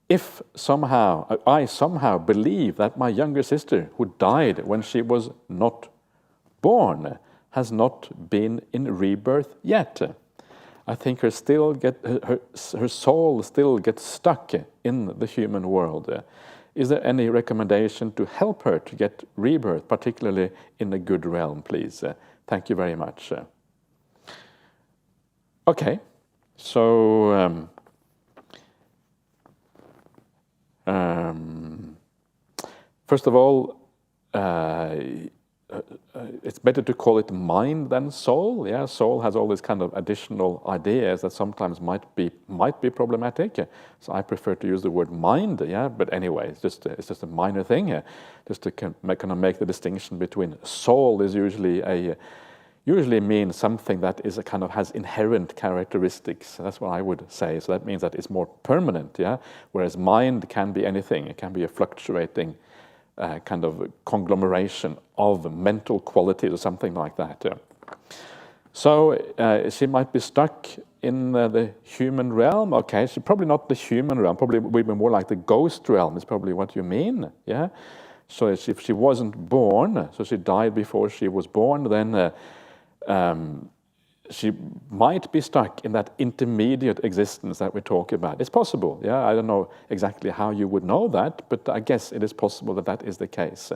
If I somehow believe that my younger sister, who died when she was not born, has not been in rebirth yet, I think her soul still gets stuck in the human world. is there any recommendation to help her to get rebirth, particularly in a good realm, please? Thank you very much. Okay, so first of all, it's better to call it mind than soul. Yeah, soul has all these kind of additional ideas that sometimes might be problematic. So I prefer to use the word mind. Yeah, but anyway, it's just a minor thing. Just to kind of make the distinction between soul is usually means something that is a kind of has inherent characteristics. That's what I would say. So that means that it's more permanent. Yeah, whereas mind can be anything. It can be a fluctuating kind of conglomeration of mental qualities or something like that. So she might be stuck in the human realm. Okay, she's probably not the human realm, probably would be more like the ghost realm is probably what you mean. Yeah. So if she wasn't born, so she died before she was born, then she might be stuck in that intermediate existence that we talk about. It's possible, yeah. I don't know exactly how you would know that, but I guess it is possible that that is the case.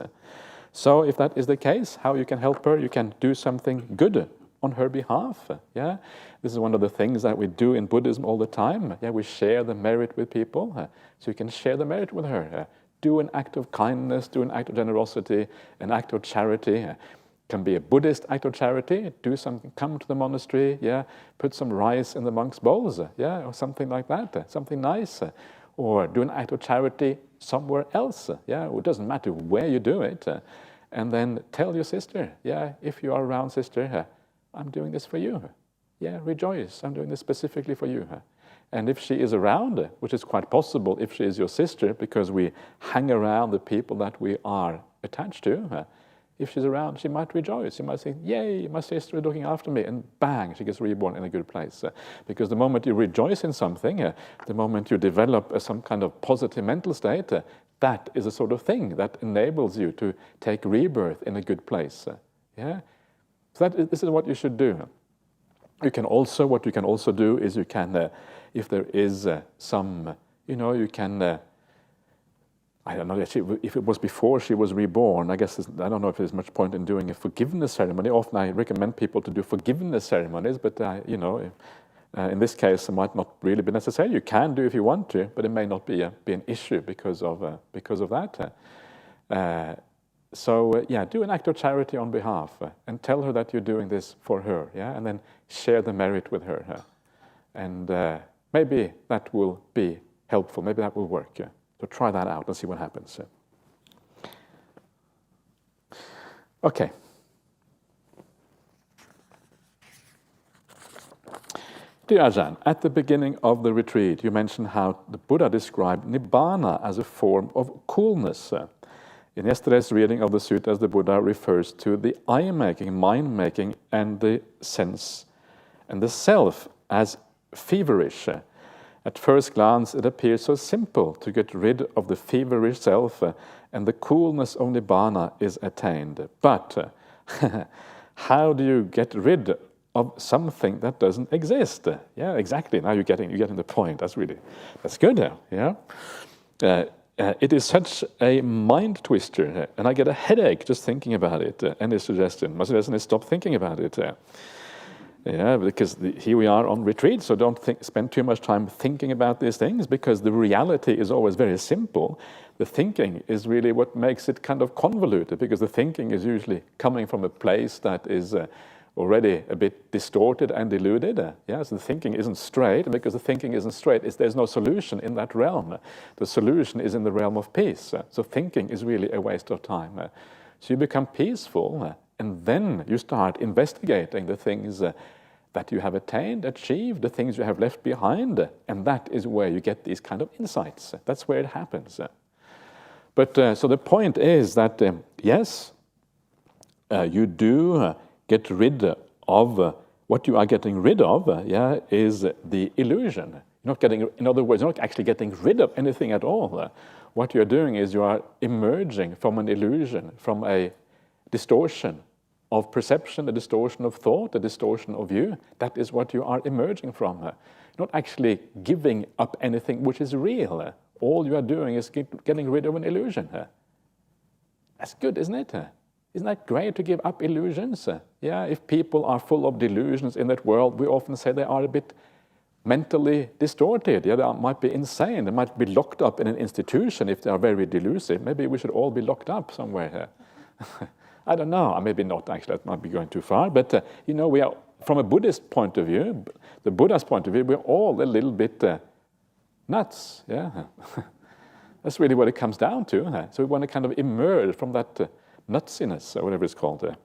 So if that is the case, how you can help her? You can do something good on her behalf, yeah. This is one of the things that we do in Buddhism all the time. Yeah, we share the merit with people, so you can share the merit with her. Do an act of kindness, do an act of generosity, an act of charity. Can be a Buddhist act of charity, do something, come to the monastery, yeah, put some rice in the monks' bowls, yeah, or something like that, something nice, or do an act of charity somewhere else, yeah, it doesn't matter where you do it, and then tell your sister, yeah, if you are around, sister, I'm doing this for you, yeah, rejoice, I'm doing this specifically for you, and if she is around, which is quite possible if she is your sister, because we hang around the people that we are attached to, if she's around, she might rejoice. She might say, yay, my sister is looking after me. And bang, she gets reborn in a good place. Because the moment you rejoice in something, the moment you develop some kind of positive mental state, that is a sort of thing that enables you to take rebirth in a good place. Yeah? So this is what you should do. What you can also do is you can, if there is some, you can... I don't know if it was before she was reborn. I guess I don't know if there's much point in doing a forgiveness ceremony. Often I recommend people to do forgiveness ceremonies, but in this case, it might not really be necessary. You can do if you want to, but it may not be an issue because of that. So do an act of charity on behalf and tell her that you're doing this for her. Yeah, and then share the merit with her, and maybe that will be helpful. Maybe that will work. So try that out and see what happens. Okay. Dear Ajahn, at the beginning of the retreat, you mentioned how the Buddha described Nibbana as a form of coolness. In yesterday's reading of the suttas, the Buddha refers to the eye-making, mind-making, and the sense and the self as feverish. At first glance, it appears so simple to get rid of the feverish self and the coolness of Nibbana is attained. But how do you get rid of something that doesn't exist? Yeah, exactly. Now you're getting the point. That's good. Yeah. It is such a mind twister, and I get a headache just thinking about it. Any suggestion? My suggestion is stop thinking about it. Yeah, because here we are on retreat, so don't spend too much time thinking about these things, because the reality is always very simple. The thinking is really what makes it kind of convoluted, because the thinking is usually coming from a place that is already a bit distorted and deluded. So the thinking isn't straight, and because the thinking isn't straight, there's no solution in that realm. The solution is in the realm of peace. So thinking is really a waste of time. So you become peaceful, and then you start investigating the things that you have achieved, the things you have left behind, and that is where you get these kind of insights. That's where it happens. But so the point is that yes, you do get rid of what you are getting rid of. Is the illusion. In other words, you're not actually getting rid of anything at all. What you're doing is you are emerging from an illusion, from a distortion of perception, a distortion of thought, a distortion of view. That is what you are emerging from. Not actually giving up anything which is real. All you are doing is getting rid of an illusion. That's good, isn't it? Isn't that great to give up illusions? Yeah, if people are full of delusions in that world, we often say they are a bit mentally distorted. Yeah, they might be insane. They might be locked up in an institution if they are very delusive. Maybe we should all be locked up somewhere here. I don't know. Maybe not, actually. That might be going too far. But, we are, from a Buddhist point of view, the Buddha's point of view, we're all a little bit nuts. Yeah, that's really what it comes down to. So we want to kind of emerge from that nutsiness, or whatever it's called.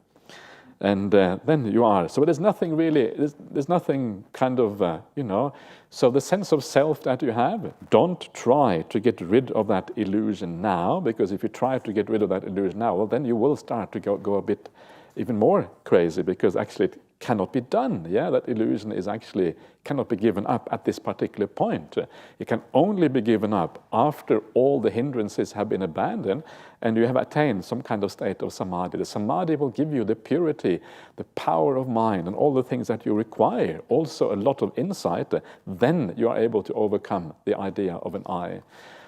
And then you are. So there's nothing really, there's nothing kind of, So the sense of self that you have, don't try to get rid of that illusion now, because if you try to get rid of that illusion now, well, then you will start to go a bit even more crazy, because actually it cannot be done. Yeah, that illusion is actually cannot be given up at this particular point. It can only be given up after all the hindrances have been abandoned and you have attained some kind of state of samadhi. The samadhi will give you the purity, the power of mind, and all the things that you require. Also a lot of insight. Then you are able to overcome the idea of an I.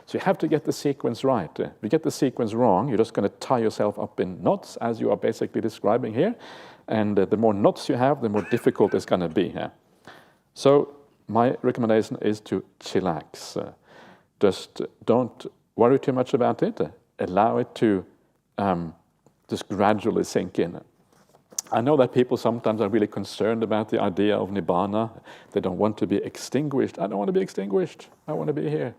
So you have to get the sequence right. If you get the sequence wrong, you're just going to tie yourself up in knots, as you are basically describing here. And the more knots you have, the more difficult it's going to be. So my recommendation is to chillax. Just don't worry too much about it. Allow it to just gradually sink in. I know that people sometimes are really concerned about the idea of nibbana. They don't want to be extinguished. I don't want to be extinguished. I want to be here.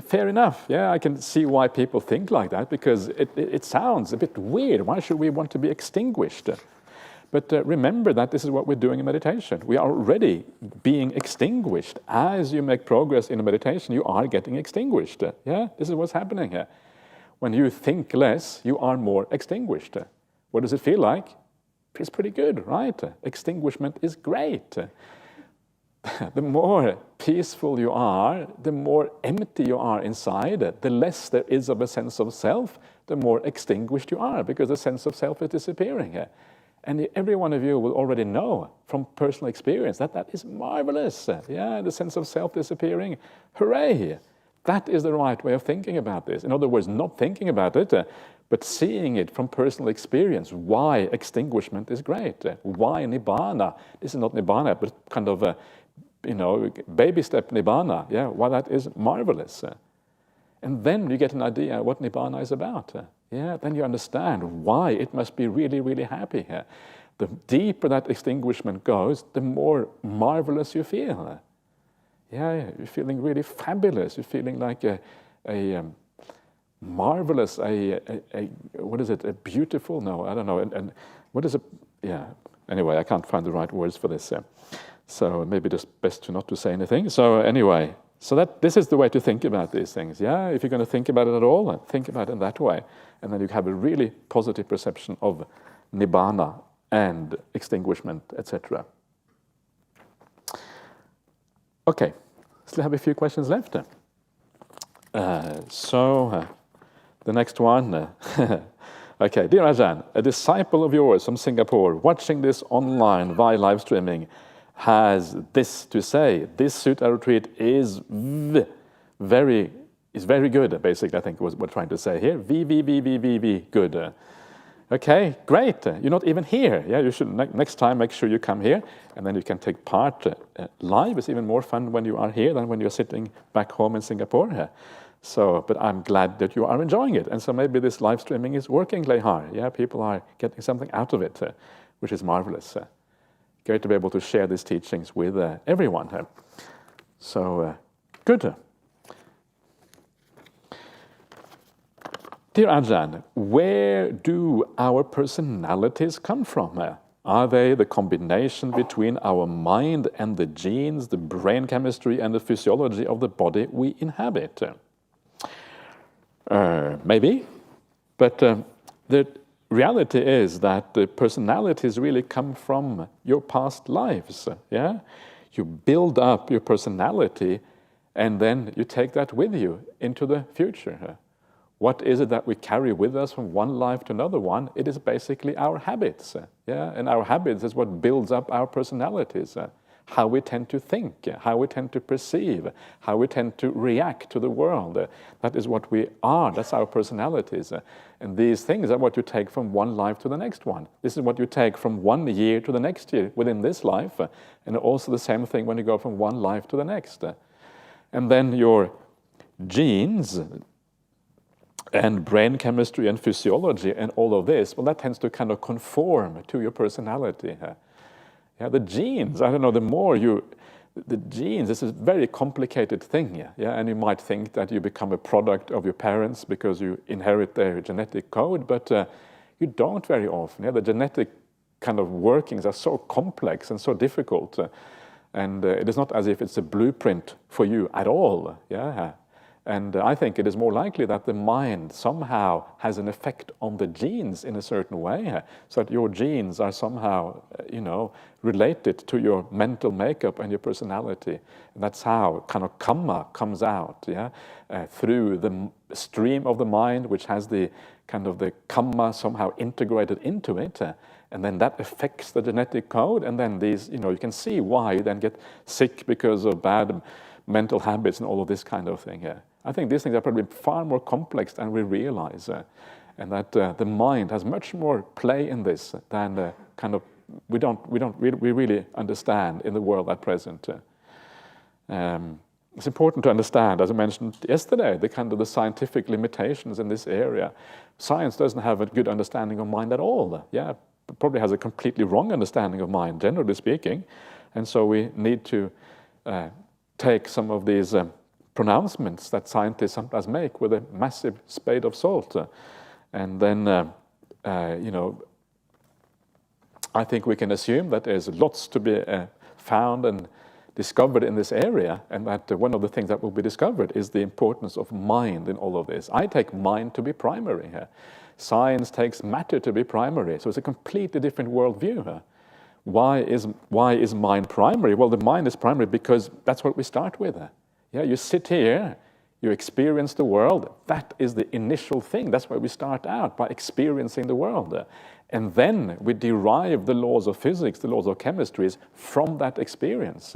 Fair enough. Yeah, I can see why people think like that, because it sounds a bit weird. Why should we want to be extinguished? But remember that this is what we're doing in meditation. We are already being extinguished. As you make progress in a meditation, you are getting extinguished. Yeah, this is what's happening here. When you think less, you are more extinguished. What does it feel like? Feels pretty good, right? Extinguishment is great. The more peaceful you are, the more empty you are inside, the less there is of a sense of self, the more extinguished you are, because the sense of self is disappearing. And every one of you will already know from personal experience that that is marvelous. Yeah, the sense of self disappearing. Hooray! That is the right way of thinking about this. In other words, not thinking about it, but seeing it from personal experience. Why extinguishment is great. Why nibbana. This is not nibbana, but kind of baby step nibbana. Yeah, why that is marvelous. And then you get an idea what nibbana is about. Yeah, then you understand why it must be really, really happy. The deeper that extinguishment goes, the more marvelous you feel. Yeah, you're feeling really fabulous. You're feeling like a marvelous, what is it? A beautiful? No, I don't know. And what is it? Yeah. Anyway, I can't find the right words for this. So maybe just best to not to say anything. So anyway, this is the way to think about these things. Yeah, if you're going to think about it at all, think about it in that way, and then you have a really positive perception of nibbana and extinguishment, etc. Okay, still have a few questions left. The next one. Okay, dear Ajahn, a disciple of yours from Singapore, watching this online via live streaming, has this to say. This sutta retreat is very good, basically, I think was what we're trying to say here. Good. Okay, great. You're not even here. Yeah, you should next time make sure you come here, and then you can take part live. It's even more fun when you are here than when you're sitting back home in Singapore. So, but I'm glad that you are enjoying it, and so maybe this live streaming is working hard. Yeah, people are getting something out of it, which is marvelous. Great to be able to share these teachings with everyone. So, good. Dear Ajahn, where do our personalities come from? Are they the combination between our mind and the genes, the brain chemistry and the physiology of the body we inhabit? Maybe, but the reality is that the personalities really come from your past lives. Yeah, you build up your personality, and then you take that with you into the future. What is it that we carry with us from one life to another one? It is basically our habits. Yeah, and our habits is what builds up our personalities. how we tend to think, how we tend to perceive, how we tend to react to the world. That is what we are, that's our personalities. And these things are what you take from one life to the next one. This is what you take from one year to the next year within this life, and also the same thing when you go from one life to the next. And then your genes and brain chemistry and physiology and all of this, well, that tends to kind of conform to your personality. Yeah, the genes, I don't know, the genes, this is a very complicated thing, yeah, and you might think that you become a product of your parents because you inherit their genetic code, but you don't very often. Yeah, the genetic kind of workings are so complex and so difficult, and it is not as if it's a blueprint for you at all, yeah. And I think it is more likely that the mind somehow has an effect on the genes in a certain way, so that your genes are somehow, related to your mental makeup and your personality. And that's how kind of karma comes out, yeah, through the stream of the mind, which has the kind of the karma somehow integrated into it, and then that affects the genetic code, and then these, you can see why you then get sick because of bad mental habits and all of this kind of thing. I think these things are probably far more complex than we realize, and that the mind has much more play in this than kind of we really understand in the world at present. It's important to understand, as I mentioned yesterday, the kind of the scientific limitations in this area. Science doesn't have a good understanding of mind at all. Yeah, it probably has a completely wrong understanding of mind, generally speaking, and so we need to take some of these pronouncements that scientists sometimes make with a massive spade of salt. And then, I think we can assume that there's lots to be found and discovered in this area, and that one of the things that will be discovered is the importance of mind in all of this. I take mind to be primary here. Science takes matter to be primary, so it's a completely different worldview here. Why is mind primary? Well, the mind is primary because that's what we start with. Yeah, you sit here, you experience the world. That is the initial thing. That's where we start out, by experiencing the world. And then we derive the laws of physics, the laws of chemistry from that experience.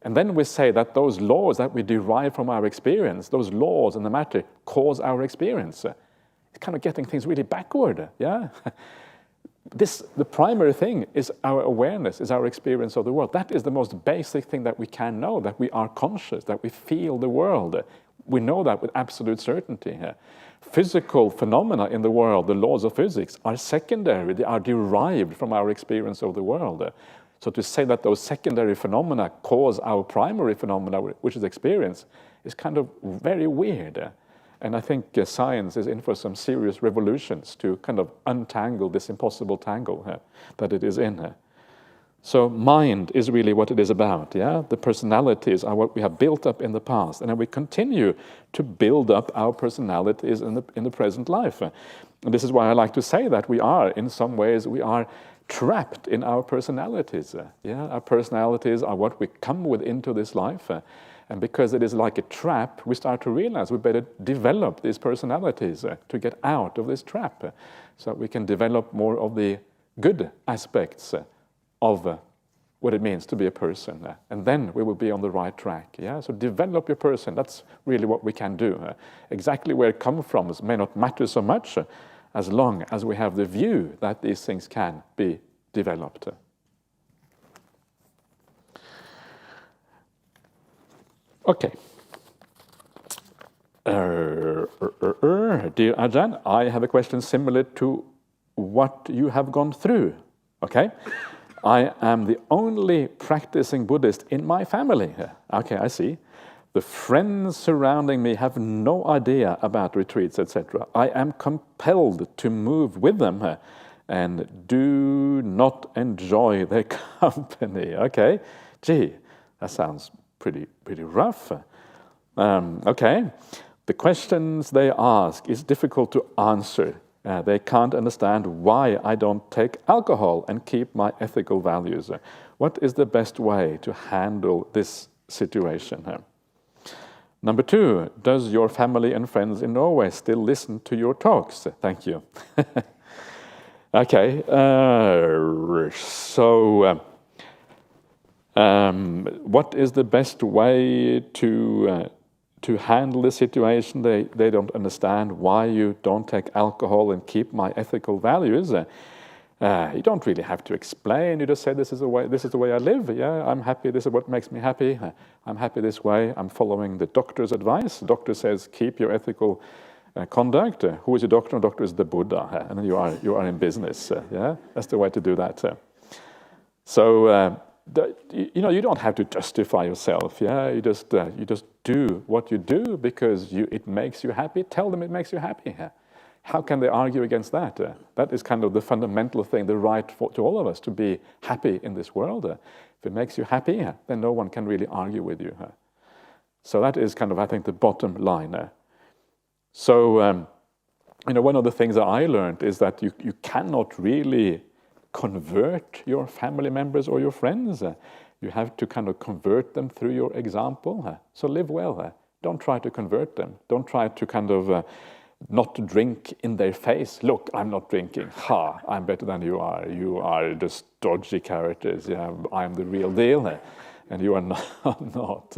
And then we say that those laws that we derive from our experience, those laws and the matter, cause our experience. It's kind of getting things really backward, yeah? The primary thing is our awareness, is our experience of the world. That is the most basic thing that we can know, that we are conscious, that we feel the world. We know that with absolute certainty. Physical phenomena in the world, the laws of physics, are secondary. They are derived from our experience of the world. So to say that those secondary phenomena cause our primary phenomena, which is experience, is kind of very weird. And I think science is in for some serious revolutions to kind of untangle this impossible tangle that it is in. So mind is really what it is about, yeah? The personalities are what we have built up in the past, and then we continue to build up our personalities in the present life. And this is why I like to say that we are, in some ways, we are trapped in our personalities. Yeah? Our personalities are what we come with into this life. And because it is like a trap, we start to realize we better develop these personalities to get out of this trap, so that we can develop more of the good aspects of what it means to be a person. And then we will be on the right track. Yeah? So develop your person, that's really what we can do. Exactly where it comes from may not matter so much, as long as we have the view that these things can be developed. Okay. Dear Ajahn, I have a question similar to what you have gone through. Okay? I am the only practicing Buddhist in my family. Okay, I see. The friends surrounding me have no idea about retreats, etc. I am compelled to move with them and do not enjoy their company. Okay? Gee, that sounds pretty rough. Okay, the questions they ask is difficult to answer. They can't understand why I don't take alcohol and keep my ethical values. What is the best way to handle this situation? Number 2, does your family and friends in Norway still listen to your talks? Thank you. Okay, What is the best way to handle the situation? They don't understand why you don't take alcohol and keep my ethical values. You don't really have to explain. You just say, this is the way I live. Yeah, I'm happy. This is what makes me happy. I'm happy this way. I'm following the doctor's advice. The doctor says, keep your ethical conduct. Who is your doctor? The doctor is the Buddha, and then you are in business. Yeah, that's the way to do that. So you don't have to justify yourself. Yeah, you just do what you do because it makes you happy. Tell them it makes you happy. How can they argue against that? That is kind of the fundamental thing, the right to all of us to be happy in this world. If it makes you happy, then no one can really argue with you. So that is kind of, I think, the bottom line. So, one of the things that I learned is that you cannot really convert your family members or your friends. You have to kind of convert them through your example. So live well. Don't try to convert them. Don't try to kind of not drink in their face. Look, I'm not drinking. I'm better than you are. You are just dodgy characters. Yeah, I'm the real deal. And you are not.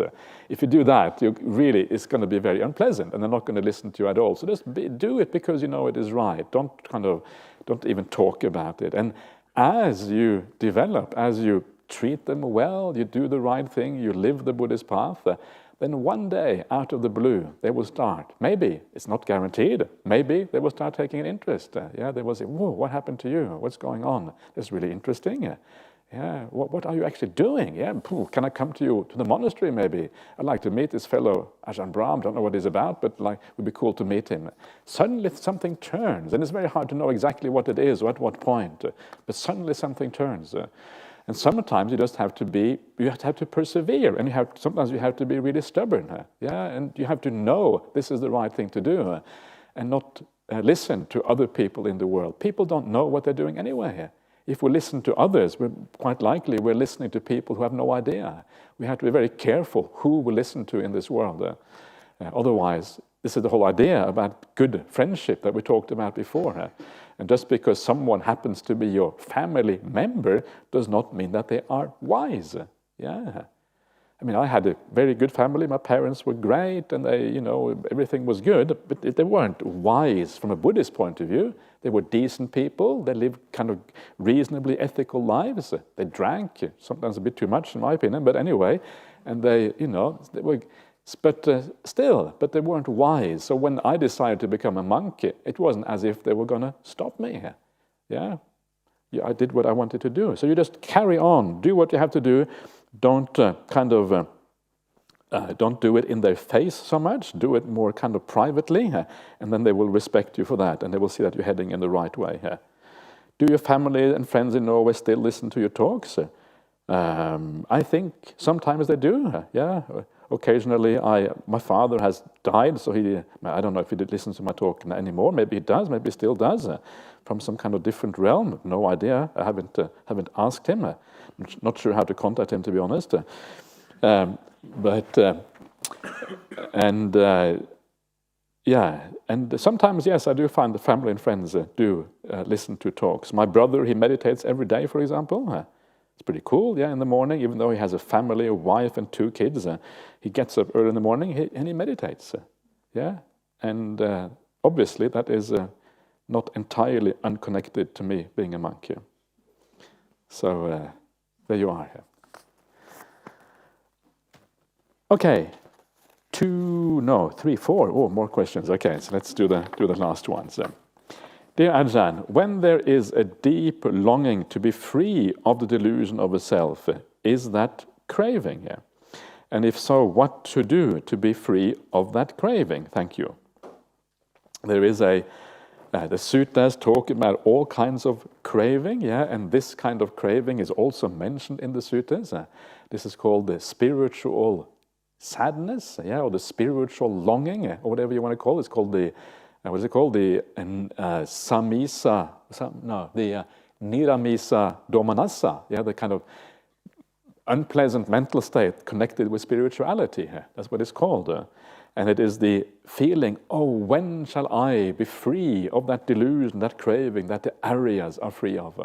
If you do that, it's going to be very unpleasant, and they're not going to listen to you at all. So just do it because you know it is right. Don't even talk about it. And as you develop, as you treat them well, you do the right thing, you live the Buddhist path, then one day, out of the blue, they will start. Maybe, it's not guaranteed, maybe they will start taking an interest. They will say, whoa, what happened to you? What's going on? That's really interesting. Yeah, what are you actually doing? Yeah, can I come to you to the monastery maybe? I'd like to meet this fellow, Ajahn Brahm, don't know what he's about, but it would be cool to meet him. Suddenly something turns, and it's very hard to know exactly what it is or at what point, but suddenly something turns. And sometimes you just have to persevere, and sometimes you have to be really stubborn. And you have to know this is the right thing to do, and not listen to other people in the world. People don't know what they're doing anyway. If we listen to others, quite likely we're listening to people who have no idea. We have to be very careful who we listen to in this world. Otherwise, this is the whole idea about good friendship that we talked about before. And just because someone happens to be your family member does not mean that they are wise. Yeah. I mean, I had a very good family. My parents were great, and everything was good, but they weren't wise from a Buddhist point of view. They were decent people. They lived kind of reasonably ethical lives. They drank, sometimes a bit too much, in my opinion, but anyway. And they were, but they weren't wise. So when I decided to become a monk, it wasn't as if they were going to stop me. Yeah, I did what I wanted to do. So you just carry on, do what you have to do. Don't don't do it in their face so much. Do it more kind of privately, and then they will respect you for that, and they will see that you're heading in the right way. Do your family and friends in Norway still listen to your talks? I think sometimes they do. Yeah, occasionally. My father has died, so I don't know if he listens to my talk anymore. Maybe he does. Maybe he still does. From some kind of different realm. No idea. I haven't asked him. I'm not sure how to contact him, to be honest. And sometimes, yes, I do find the family and friends do listen to talks. My brother, he meditates every day, for example. It's pretty cool, in the morning, even though he has a family, a wife and 2 kids. He gets up early in the morning and he meditates. And obviously that is not entirely unconnected to me being a monk. So there you are. Okay, 2, no, 3, 4. Oh, more questions. Okay, so let's do the last ones. Dear Ajahn, when there is a deep longing to be free of the delusion of a self, is that craving? And if so, what to do to be free of that craving? Thank you. There is the suttas talk about all kinds of craving, and this kind of craving is also mentioned in the suttas. This is called the spiritual sadness, or the spiritual longing, or whatever you want to call it. It's called the the niramisa domanassa, the kind of unpleasant mental state connected with spirituality. That's what it's called. And it is the feeling, when shall I be free of that delusion, that craving, that the aryas are free of?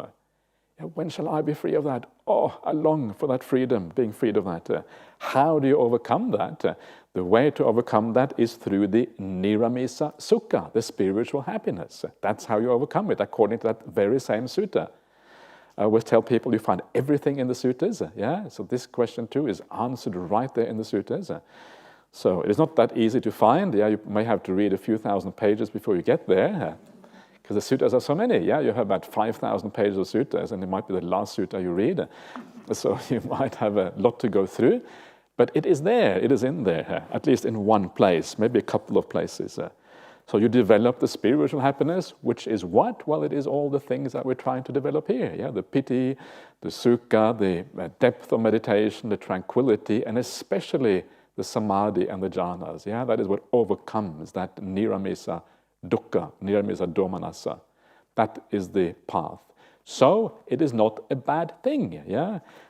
When shall I be free of that? Oh, I long for that freedom, being freed of that. How do you overcome that? The way to overcome that is through the Niramisa Sukha, the spiritual happiness. That's how you overcome it, according to that very same sutta. I always tell people you find everything in the suttas. So this question too is answered right there in the suttas. So it is not that easy to find. You may have to read a few thousand pages before you get there. Because the suttas are so many, you have about 5,000 pages of suttas, and it might be the last sutta you read. So you might have a lot to go through. But it is there, it is in there, at least in one place, maybe a couple of places. So you develop the spiritual happiness, which is what? Well, it is all the things that we're trying to develop here. The piti, the sukha, the depth of meditation, the tranquility, and especially the samadhi and the jhanas. That is what overcomes that niramisa dukkha, niramisa domanassa. That is the path. So it is not a bad thing.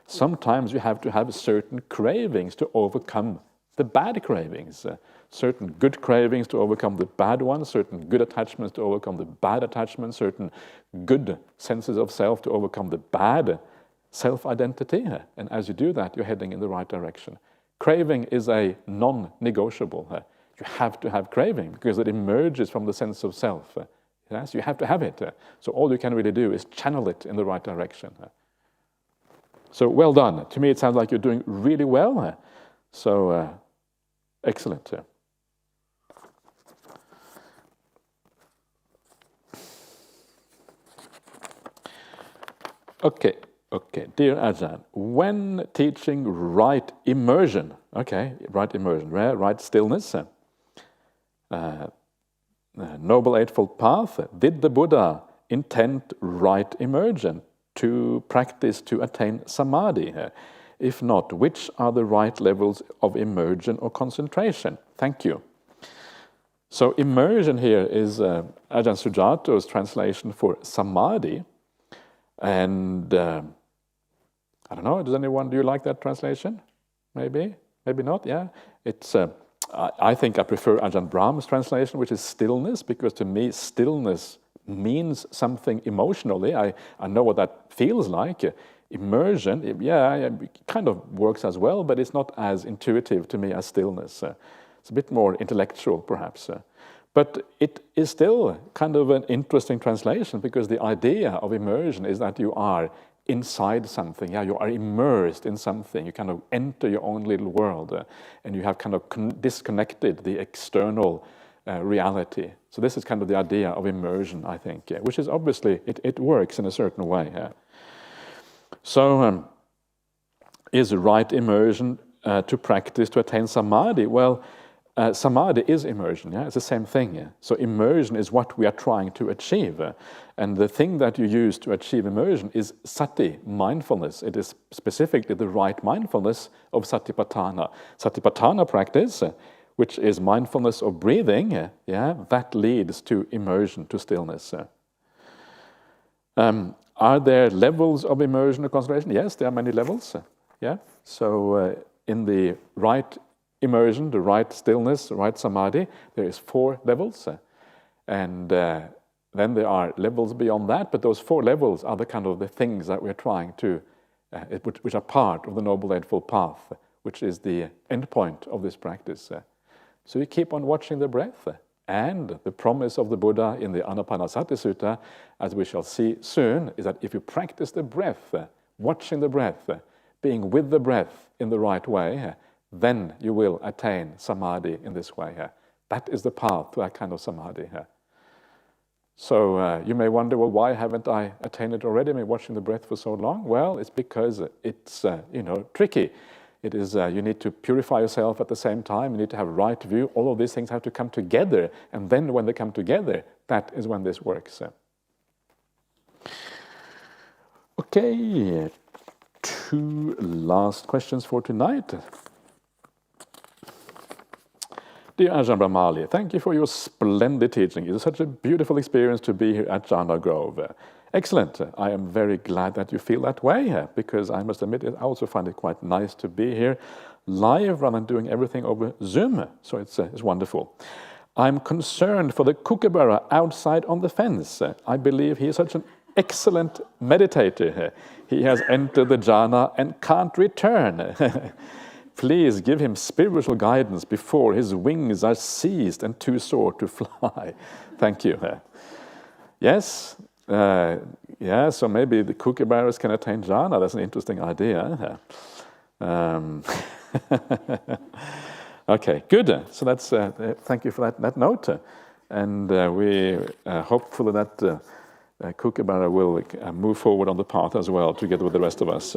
Sometimes you have to have certain cravings to overcome the bad cravings. Certain good cravings to overcome the bad ones, certain good attachments to overcome the bad attachments, certain good senses of self to overcome the bad self-identity. And as you do that, you're heading in the right direction. Craving is a non-negotiable. You have to have craving because it emerges from the sense of self. So you have to have it. So all you can really do is channel it in the right direction. So well done. To me, it sounds like you're doing really well. So excellent. Okay. Dear Ajahn, when teaching right immersion, right stillness, Noble Eightfold Path, did the Buddha intend right immersion to practice to attain samadhi? If not, which are the right levels of immersion or concentration? Thank you. So immersion here is Ajahn Sujato's translation for samadhi. And I don't know, do you like that translation? Maybe not, It's I think I prefer Ajahn Brahm's translation, which is stillness, because to me stillness means something emotionally. I know what that feels like. Immersion, it kind of works as well, but it's not as intuitive to me as stillness. It's a bit more intellectual, perhaps. But it is still kind of an interesting translation, because the idea of immersion is that you are inside something, you are immersed in something, you kind of enter your own little world, and you have kind of disconnected the external reality. So this is kind of the idea of immersion, I think, which is obviously, it works in a certain way. So is right immersion to practice to attain samadhi? Well, samadhi is immersion, it's the same thing. So immersion is what we are trying to achieve. And the thing that you use to achieve immersion is sati, mindfulness. It is specifically the right mindfulness of satipatthana. Satipatthana practice, which is mindfulness of breathing, that leads to immersion, to stillness. Are there levels of immersion or concentration? Yes, there are many levels. So in the right immersion, the right stillness, the right samadhi, there is 4 levels. And then there are levels beyond that, but those 4 levels are the kind of the things that we're trying to, which are part of the Noble Eightfold Path, which is the end point of this practice. So you keep on watching the breath, and the promise of the Buddha in the Anapanasati Sutta, as we shall see soon, is that if you practice the breath, watching the breath, being with the breath in the right way, then you will attain samadhi in this way. That is the path to that kind of samadhi. So you may wonder, well, why haven't I attained it already? I've been watching the breath for so long. Well, it's because it's tricky. It is you need to purify yourself at the same time. You need to have right view. All of these things have to come together, and then when they come together, that is when this works. Okay, 2 last questions for tonight. Dear Ajahn Brahmali, thank you for your splendid teaching. It is such a beautiful experience to be here at Jhana Grove. Excellent. I am very glad that you feel that way, because I must admit, I also find it quite nice to be here live rather than doing everything over Zoom. So it's wonderful. I'm concerned for the kookaburra outside on the fence. I believe he is such an excellent meditator. He has entered the jhana and can't return. Please give him spiritual guidance before his wings are seized and too sore to fly. Thank you. Yes, so maybe the kookaburras can attain jhana. That's an interesting idea. Okay, good. So that's thank you for that note. And we hopefully that kookaburra will move forward on the path as well, together with the rest of us.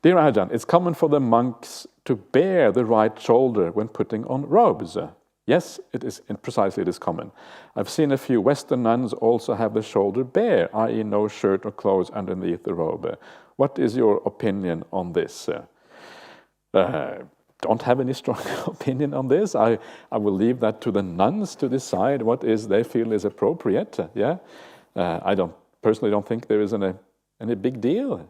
Dear Ajahn, it's common for the monks to bare the right shoulder when putting on robes. Yes, it is precisely it is common. I've seen a few Western nuns also have the shoulder bare, i.e. no shirt or clothes underneath the robe. What is your opinion on this? Don't have any strong opinion on this. I will leave that to the nuns to decide what they feel is appropriate. I personally don't think there is any big deal.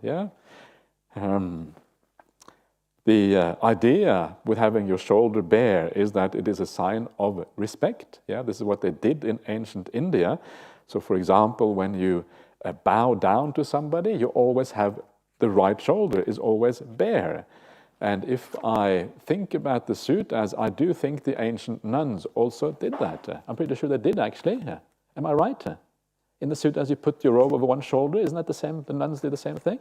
The idea with having your shoulder bare is that it is a sign of respect. This is what they did in ancient India. So, for example, when you bow down to somebody, you always have the right shoulder is always bare. And if I think about the suit, as I do think the ancient nuns also did that. I'm pretty sure they did, actually. Am I right? In the suit, as you put your robe over one shoulder, isn't that the same? The nuns did the same thing.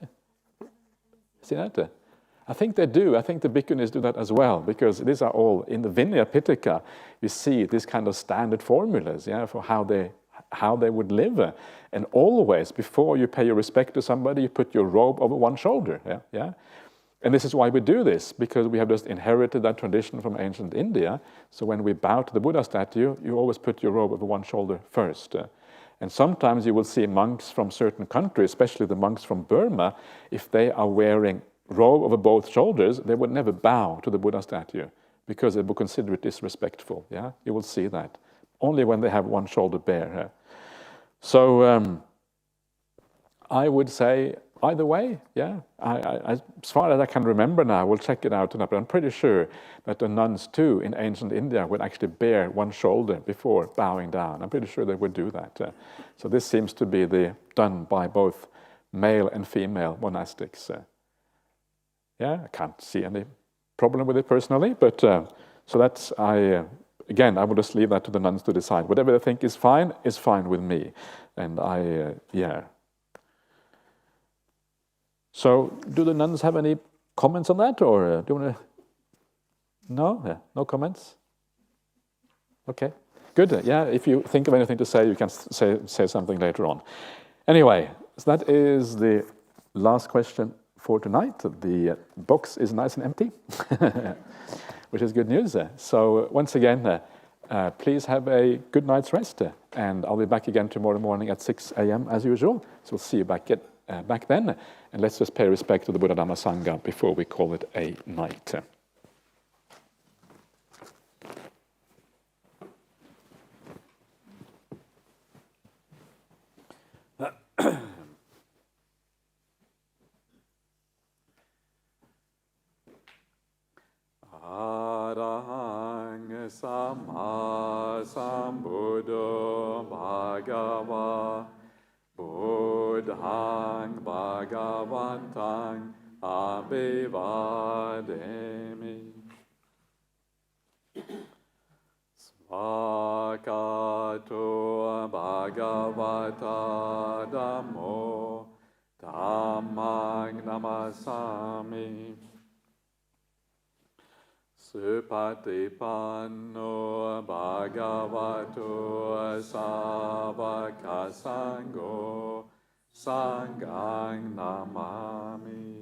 See that? I think they do. I think the bhikkhunis do that as well, because these are all, in the Vinaya Pitaka, you see these kind of standard formulas, for how they would live. And always, before you pay your respect to somebody, you put your robe over one shoulder. And this is why we do this, because we have just inherited that tradition from ancient India. So when we bow to the Buddha statue, you always put your robe over one shoulder first. And sometimes you will see monks from certain countries, especially the monks from Burma, if they are wearing robe over both shoulders, they would never bow to the Buddha statue, because they would consider it disrespectful. You will see that. Only when they have one shoulder bare. So I would say either way, as far as I can remember now, we'll check it out tonight, but I'm pretty sure that the nuns too in ancient India would actually bare one shoulder before bowing down. I'm pretty sure they would do that. So this seems to be done by both male and female monastics. I can't see any problem with it personally, but so that's, I will just leave that to the nuns to decide. Whatever they think is fine with me. And So, do the nuns have any comments on that, or do you want to? No? No comments? Okay, good. If you think of anything to say, you can say something later on. Anyway, so that is the last question for tonight. The box is nice and empty, which is good news. So, once again, please have a good night's rest, and I'll be back again tomorrow morning at 6 a.m. as usual. So, we'll see you back then. And let's just pay respect to the Buddha Dhamma Sangha before we call it a night. Arahang Sama Sambuddho Bhagava Buddhang Bhagavantang Abhivademi Svakato Bhagavata Dhammo Dhammang Namasami Supatipanno Bhagavato Savaka Sangho Sanghang Namami.